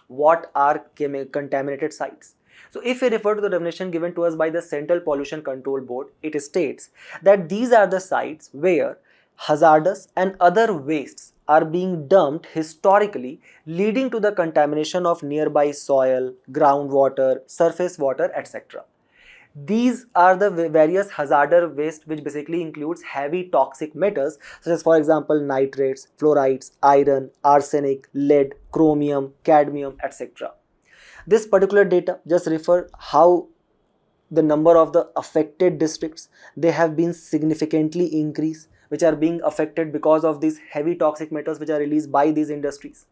What are contaminated sites? So if we refer to the definition given to us by the Central Pollution Control Board, it states that these are the sites where hazardous and other wastes are being dumped historically, leading to the contamination of nearby soil, groundwater, surface water, etc. These are the various hazardous waste, which basically includes heavy toxic metals such as, for example, nitrates, fluorides, iron, arsenic, lead, chromium, cadmium, etc. This particular data just refer how the number of the affected districts, they have been significantly increased, which are being affected because of these heavy toxic metals which are released by these industries.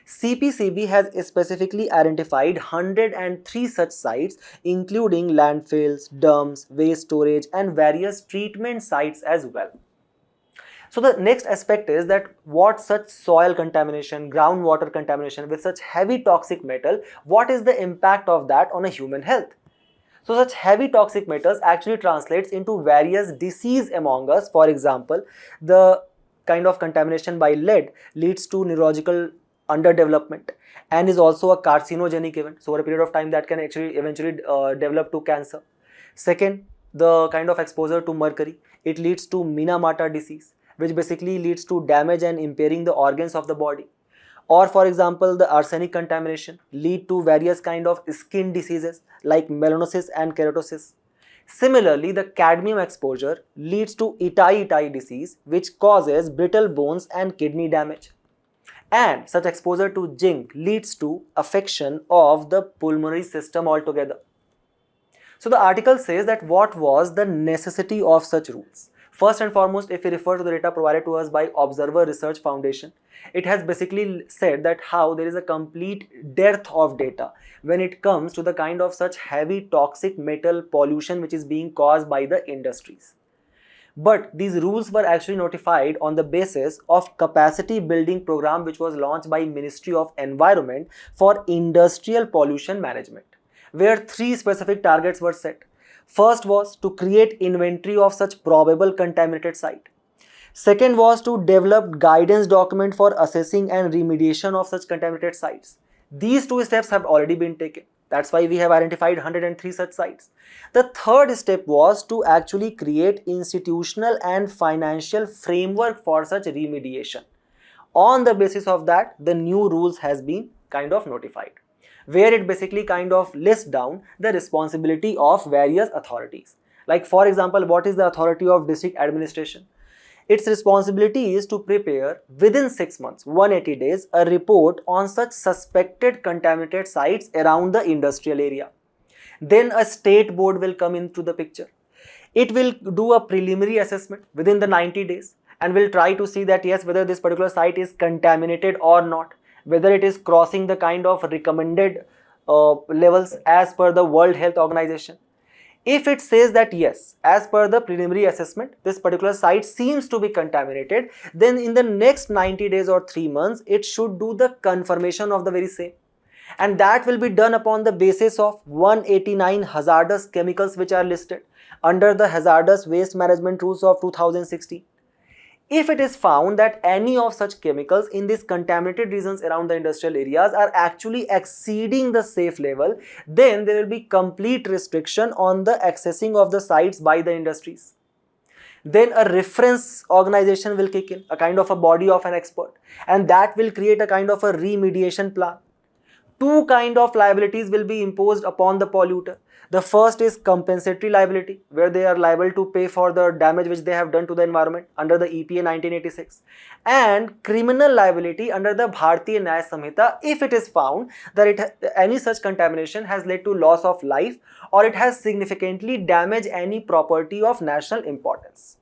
CPCB has specifically identified 103 such sites, including landfills, dumps, waste storage, and various treatment sites as well. So the next aspect is that what such soil contamination, groundwater contamination with such heavy toxic metal, what is the impact of that on a human health? So such heavy toxic metals actually translates into various disease among us. For example, the kind of contamination by lead leads to neurological underdevelopment and is also a carcinogenic event. So over a period of time that can actually eventually develop to cancer. Second, the kind of exposure to mercury, it leads to Minamata disease, which basically leads to damage and impairing the organs of the body. Or for example, the arsenic contamination lead to various kind of skin diseases like melanosis and keratosis. Similarly, the cadmium exposure leads to Itai disease, which causes brittle bones and kidney damage. And such exposure to zinc leads to affection of the pulmonary system altogether. So the article says that what was the necessity of such rules? First and foremost, if we refer to the data provided to us by Observer Research Foundation, it has basically said that how there is a complete dearth of data when it comes to the kind of such heavy toxic metal pollution which is being caused by the industries. But these rules were actually notified on the basis of capacity building program which was launched by Ministry of Environment for Industrial Pollution Management, where 3 specific targets were set. First was to create inventory of such probable contaminated site. Second was to develop guidance document for assessing and remediation of such contaminated sites. These 2 steps have already been taken. That's why we have identified 103 such sites. The third step was to actually create institutional and financial framework for such remediation. On the basis of that, the new rules has been kind of notified, where it basically kind of lists down the responsibility of various authorities. Like for example, what is the authority of district administration? Its responsibility is to prepare within 6 months, 180 days, a report on such suspected contaminated sites around the industrial area. Then a state board will come into the picture. It will do a preliminary assessment within the 90 days and will try to see that yes, whether this particular site is contaminated or not, whether it is crossing the kind of recommended levels as per the World Health Organization. If it says that yes, as per the preliminary assessment, this particular site seems to be contaminated, then in the next 90 days or 3 months, it should do the confirmation of the very same. And that will be done upon the basis of 189 hazardous chemicals which are listed under the Hazardous Waste Management Rules of 2016. If it is found that any of such chemicals in these contaminated regions around the industrial areas are actually exceeding the safe level, then there will be complete restriction on the accessing of the sites by the industries. Then a reference organization will kick in, a kind of a body of an expert, and that will create a kind of a remediation plan. 2 kind of liabilities will be imposed upon the polluter. The first is compensatory liability, where they are liable to pay for the damage which they have done to the environment under the EPA 1986, and criminal liability under the Bharatiya Nyaya Samhita if it is found that any such contamination has led to loss of life or it has significantly damaged any property of national importance.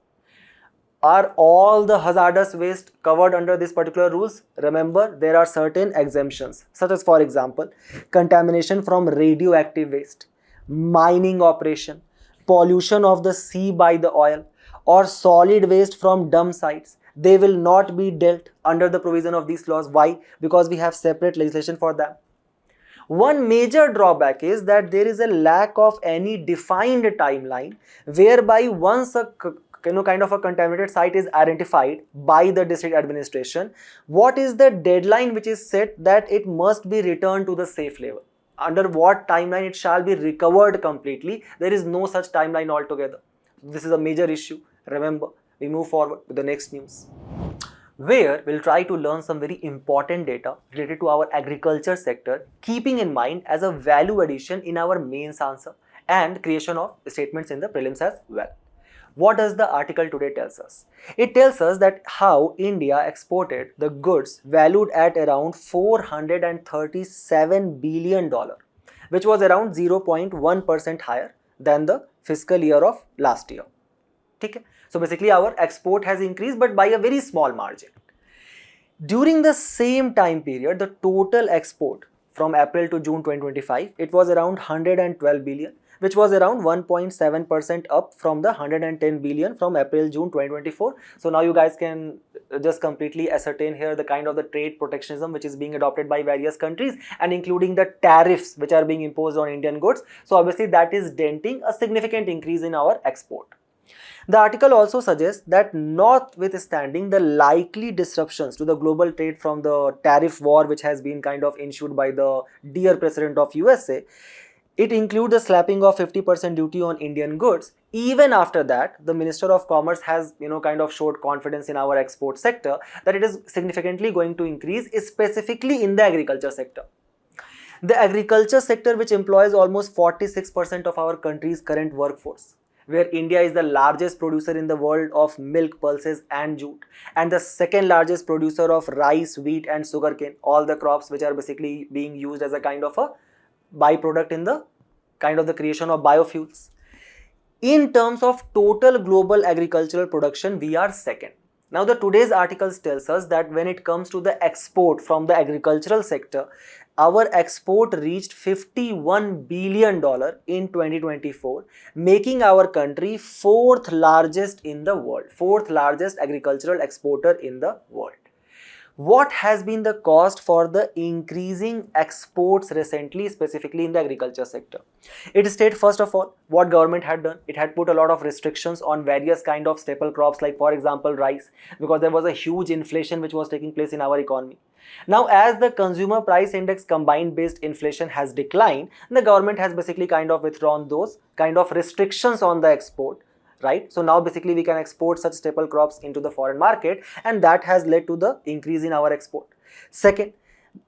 Are all the hazardous waste covered under this particular rules? Remember, there are certain exemptions, such as for example, contamination from radioactive waste, mining operation, pollution of the sea by the oil, or solid waste from dump sites. They will not be dealt under the provision of these laws. Why? Because we have separate legislation for them. One major drawback is that there is a lack of any defined timeline whereby once a kind of a contaminated site is identified by the district administration, what is the deadline which is set that it must be returned to the safe level? Under what timeline it shall be recovered completely? There is no such timeline altogether. This is a major issue. Remember, we move forward to the next news. where we'll try to learn some very important data related to our agriculture sector, keeping in mind as a value addition in our mains answer and creation of statements in the prelims as well. What does the article today tells us? It tells us that how India exported the goods valued at around $437 billion, which was around 0.1% higher than the fiscal year of last year. Okay? So basically our export has increased, but by a very small margin. During the same time period, the total export from April to June 2025, it was around 112 billion, which was around 1.7% up from the 110 billion from April-June 2024. So now you guys can just completely ascertain here the kind of the trade protectionism which is being adopted by various countries, and including the tariffs which are being imposed on Indian goods. So obviously that is denting a significant increase in our export. The article also suggests that notwithstanding the likely disruptions to the global trade from the tariff war which has been kind of ensued by the dear president of USA, it includes the slapping of 50% duty on Indian goods. Even after that, the Minister of Commerce has kind of showed confidence in our export sector that it is significantly going to increase, specifically in the agriculture sector. The agriculture sector, which employs almost 46% of our country's current workforce, where India is the largest producer in the world of milk, pulses and jute, and the second largest producer of rice, wheat and sugarcane, all the crops which are basically being used as a kind of a byproduct in the kind of the creation of biofuels. In terms of total global agricultural production, we are second. Now the today's articles tells us that when it comes to the export from the agricultural sector, our export reached $51 billion in 2024, making our country fourth largest in the world, fourth largest agricultural exporter in the world. What has been the cost for the increasing exports recently, specifically in the agriculture sector? It states first of all what government had done. It had put a lot of restrictions on various kind of staple crops, like for example rice, because there was a huge inflation which was taking place in our economy. Now as the consumer price index combined based inflation has declined, the government has basically kind of withdrawn those kind of restrictions on the export. Right? So now basically we can export such staple crops into the foreign market, and that has led to the increase in our export. Second,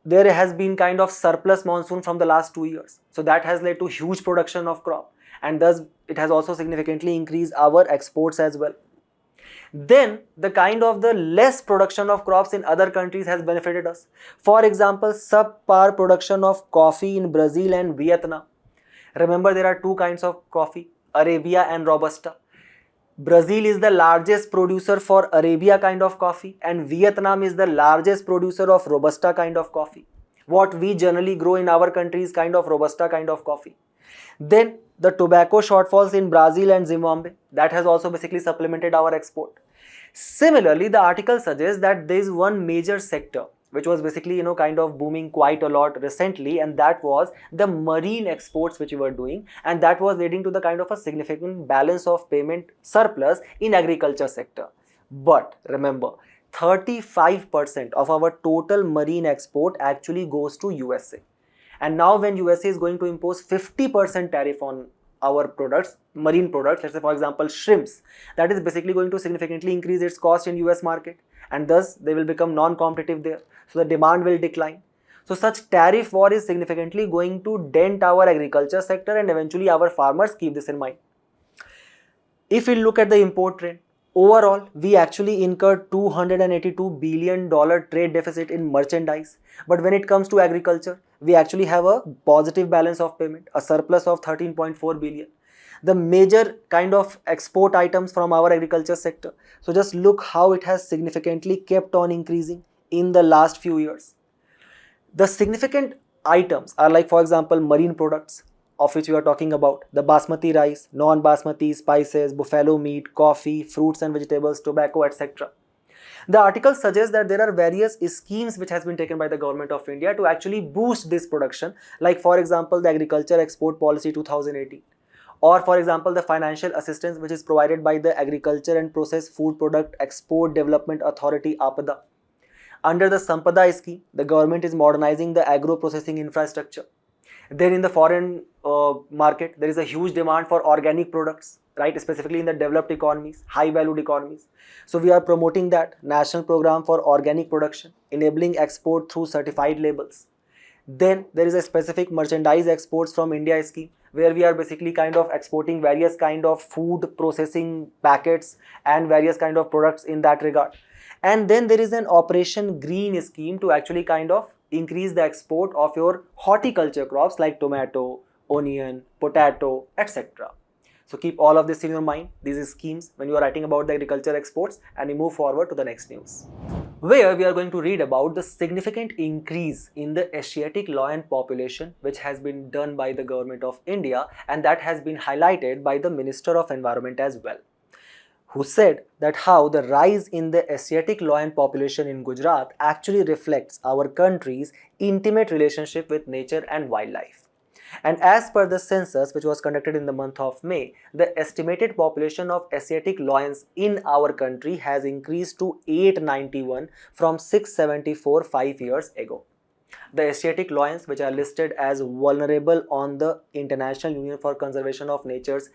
there has been kind of surplus monsoon from the last 2 years. So that has led to huge production of crop, and thus it has also significantly increased our exports as well. Then the kind of the less production of crops in other countries has benefited us. For example, subpar production of coffee in Brazil and Vietnam. Remember, there are two kinds of coffee, Arabia and Robusta. Brazil is the largest producer for Arabia kind of coffee, and Vietnam is the largest producer of Robusta kind of coffee. What we generally grow in our country is kind of Robusta kind of coffee. Then the tobacco shortfalls in Brazil and Zimbabwe, that has also basically supplemented our export. Similarly, the article suggests that there is one major sector which was basically kind of booming quite a lot recently, and that was the marine exports which we were doing, and that was leading to the kind of a significant balance of payment surplus in agriculture sector. But remember, 35% of our total marine export actually goes to USA, and now when USA is going to impose 50% tariff on our products, marine products, let's say for example shrimps, that is basically going to significantly increase its cost in US market, and thus they will become non-competitive there. So the demand will decline. So such tariff war is significantly going to dent our agriculture sector, and eventually our farmers keep this in mind. If we look at the import trend, overall we actually incurred $282 billion trade deficit in merchandise. But when it comes to agriculture, we actually have a positive balance of payment, a surplus of 13.4 billion. The major kind of export items from our agriculture sector. So just look how it has significantly kept on increasing in the last few years. The significant items are like for example marine products, of which we are talking about, the basmati rice, non-basmati, spices, buffalo meat, coffee, fruits and vegetables, tobacco, etc. The article suggests that there are various schemes which has been taken by the government of India to actually boost this production, like for example the Agriculture Export Policy 2018. Or for example, the financial assistance which is provided by the Agriculture and Processed Food Product Export Development Authority APDA. Under the Sampada scheme, the government is modernizing the agro-processing infrastructure. Then in the foreign market, there is a huge demand for organic products, right? Specifically in the developed economies, high valued economies. So we are promoting that national program for organic production, enabling export through certified labels. Then there is a specific merchandise exports from India scheme, where we are basically kind of exporting various kind of food processing packets and various kind of products in that regard. And then there is an Operation Green scheme to actually kind of increase the export of your horticulture crops like tomato, onion, potato, etc. So keep all of this in your mind, these schemes, when you are writing about the agriculture exports, and we move forward to the next news, where we are going to read about the significant increase in the Asiatic lion population which has been done by the government of India, and that has been highlighted by the Minister of Environment as well, who said that how the rise in the Asiatic lion population in Gujarat actually reflects our country's intimate relationship with nature and wildlife. And as per the census which was conducted in the month of May, the estimated population of Asiatic lions in our country has increased to 891 from 674 5 years ago. The Asiatic lions, which are listed as vulnerable on the International Union for Conservation of Nature's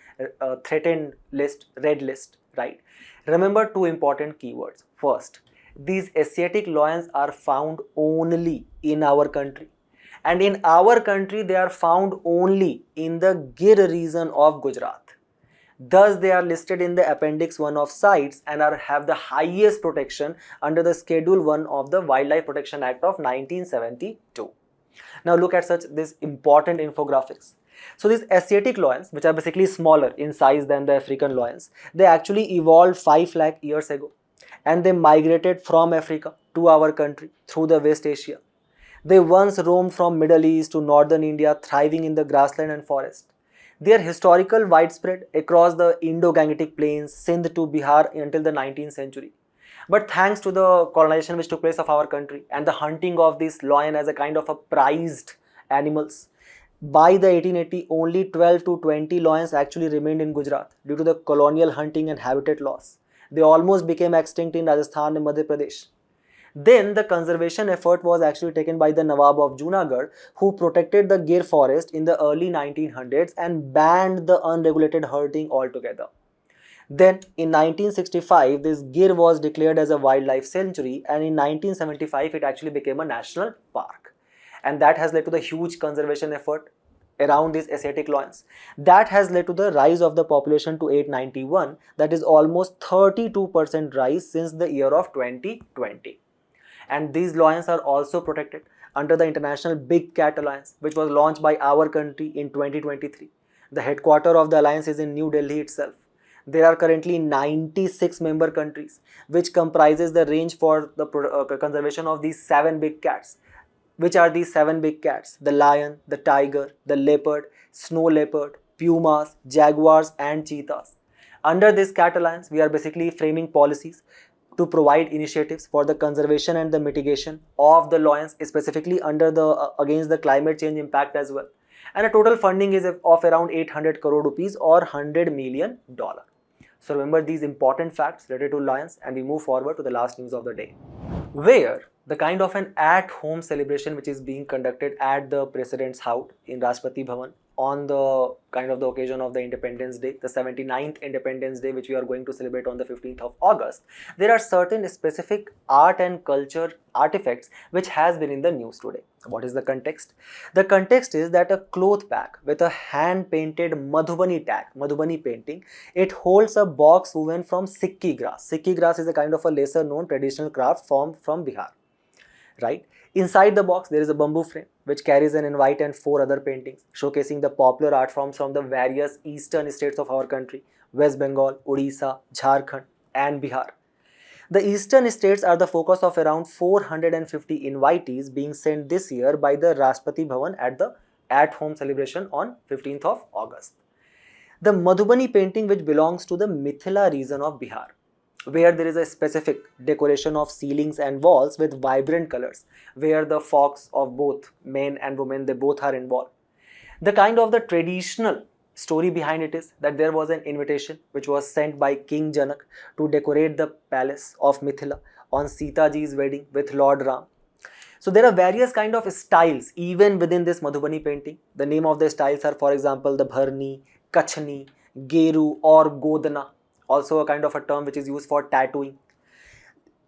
threatened list, red list, right? Remember two important keywords. First, these Asiatic lions are found only in our country. And in our country, they are found only in the Gir region of Gujarat. Thus, they are listed in the Appendix 1 of CITES and have the highest protection under the Schedule 1 of the Wildlife Protection Act of 1972. Now look at this important infographics. So these Asiatic lions, which are basically smaller in size than the African lions, they actually evolved 5 lakh years ago, and they migrated from Africa to our country through the West Asia. They once roamed from Middle East to northern India, thriving in the grassland and forest. They are historical widespread across the Indo-Gangetic plains, Sindh to Bihar until the 19th century. But thanks to the colonization which took place of our country and the hunting of this lion as a kind of a prized animals, by the 1880 only 12 to 20 lions actually remained in Gujarat due to the colonial hunting and habitat loss. They almost became extinct in Rajasthan and Madhya Pradesh. Then the conservation effort was actually taken by the Nawab of Junagadh, who protected the Gir forest in the early 1900s and banned the unregulated hunting altogether. Then in 1965, this Gir was declared as a wildlife sanctuary, and in 1975 it actually became a national park. And that has led to the huge conservation effort around these Asiatic lions. That has led to the rise of the population to 891, that is almost 32% rise since the year of 2020. And these lions are also protected under the International Big Cat Alliance, which was launched by our country in 2023. The headquarters of the alliance is in New Delhi itself. There are currently 96 member countries, which comprises the range for the conservation of these 7 big cats. Which are these 7 big cats? The lion, the tiger, the leopard, snow leopard, pumas, jaguars and cheetahs. Under this cat alliance, we are basically framing policies to provide initiatives for the conservation and the mitigation of the lions, specifically under the against the climate change impact as well. And a total funding is of around 800 crore rupees or $100 million. So remember these important facts related to lions, and we move forward to the last news of the day, where the kind of an at-home celebration which is being conducted at the President's house in Rashtrapati Bhavan on the kind of the occasion of the Independence Day, the 79th Independence Day, which we are going to celebrate on the 15th of August, there are certain specific art and culture artifacts which has been in the news today. What is the context? The context is that a cloth bag with a hand-painted Madhubani tag, Madhubani painting, it holds a box woven from sikki grass. Sikki grass is a kind of a lesser known traditional craft formed from Bihar, right? Inside the box, there is a bamboo frame which carries an invite and 4 other paintings showcasing the popular art forms from the various eastern states of our country, West Bengal, Odisha, Jharkhand and Bihar. The eastern states are the focus of around 450 invitees being sent this year by the Rashtrapati Bhavan at the at-home celebration on 15th of August. The Madhubani painting, which belongs to the Mithila region of Bihar, where there is a specific decoration of ceilings and walls with vibrant colors, where the fox of both men and women, they both are involved. The kind of the traditional story behind it is that there was an invitation which was sent by King Janak to decorate the palace of Mithila on Sita ji's wedding with Lord Ram. So there are various kind of styles even within this Madhubani painting. The name of the styles are, for example, the Bharni, Kachni, Geru or Godana, also a kind of a term which is used for tattooing.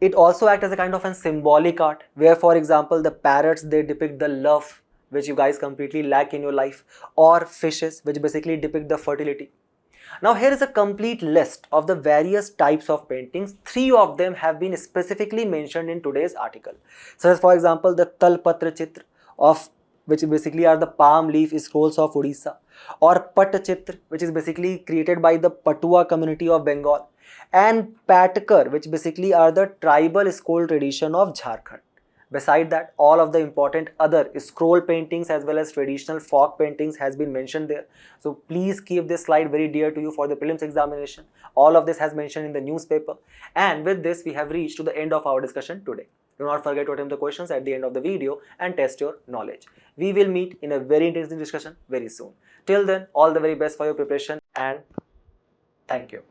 It also acts as a kind of a symbolic art where, for example, the parrots, they depict the love which you guys completely lack in your life, or fishes which basically depict the fertility. Now here is a complete list of the various types of paintings. 3 of them have been specifically mentioned in today's article. So as for example, the Talpatra Chitra, of which basically are the palm leaf scrolls of Odisha, or Pat Chitra, which is basically created by the Patua community of Bengal, and Patkar, which basically are the tribal scroll tradition of Jharkhand. Beside that, all of the important other scroll paintings as well as traditional folk paintings has been mentioned there. So please keep this slide very dear to you for the prelims examination. All of this has mentioned in the newspaper. And with this, we have reached to the end of our discussion today. Do not forget to attempt the questions at the end of the video and test your knowledge. We will meet in a very interesting discussion very soon. Till then, all the very best for your preparation and thank you.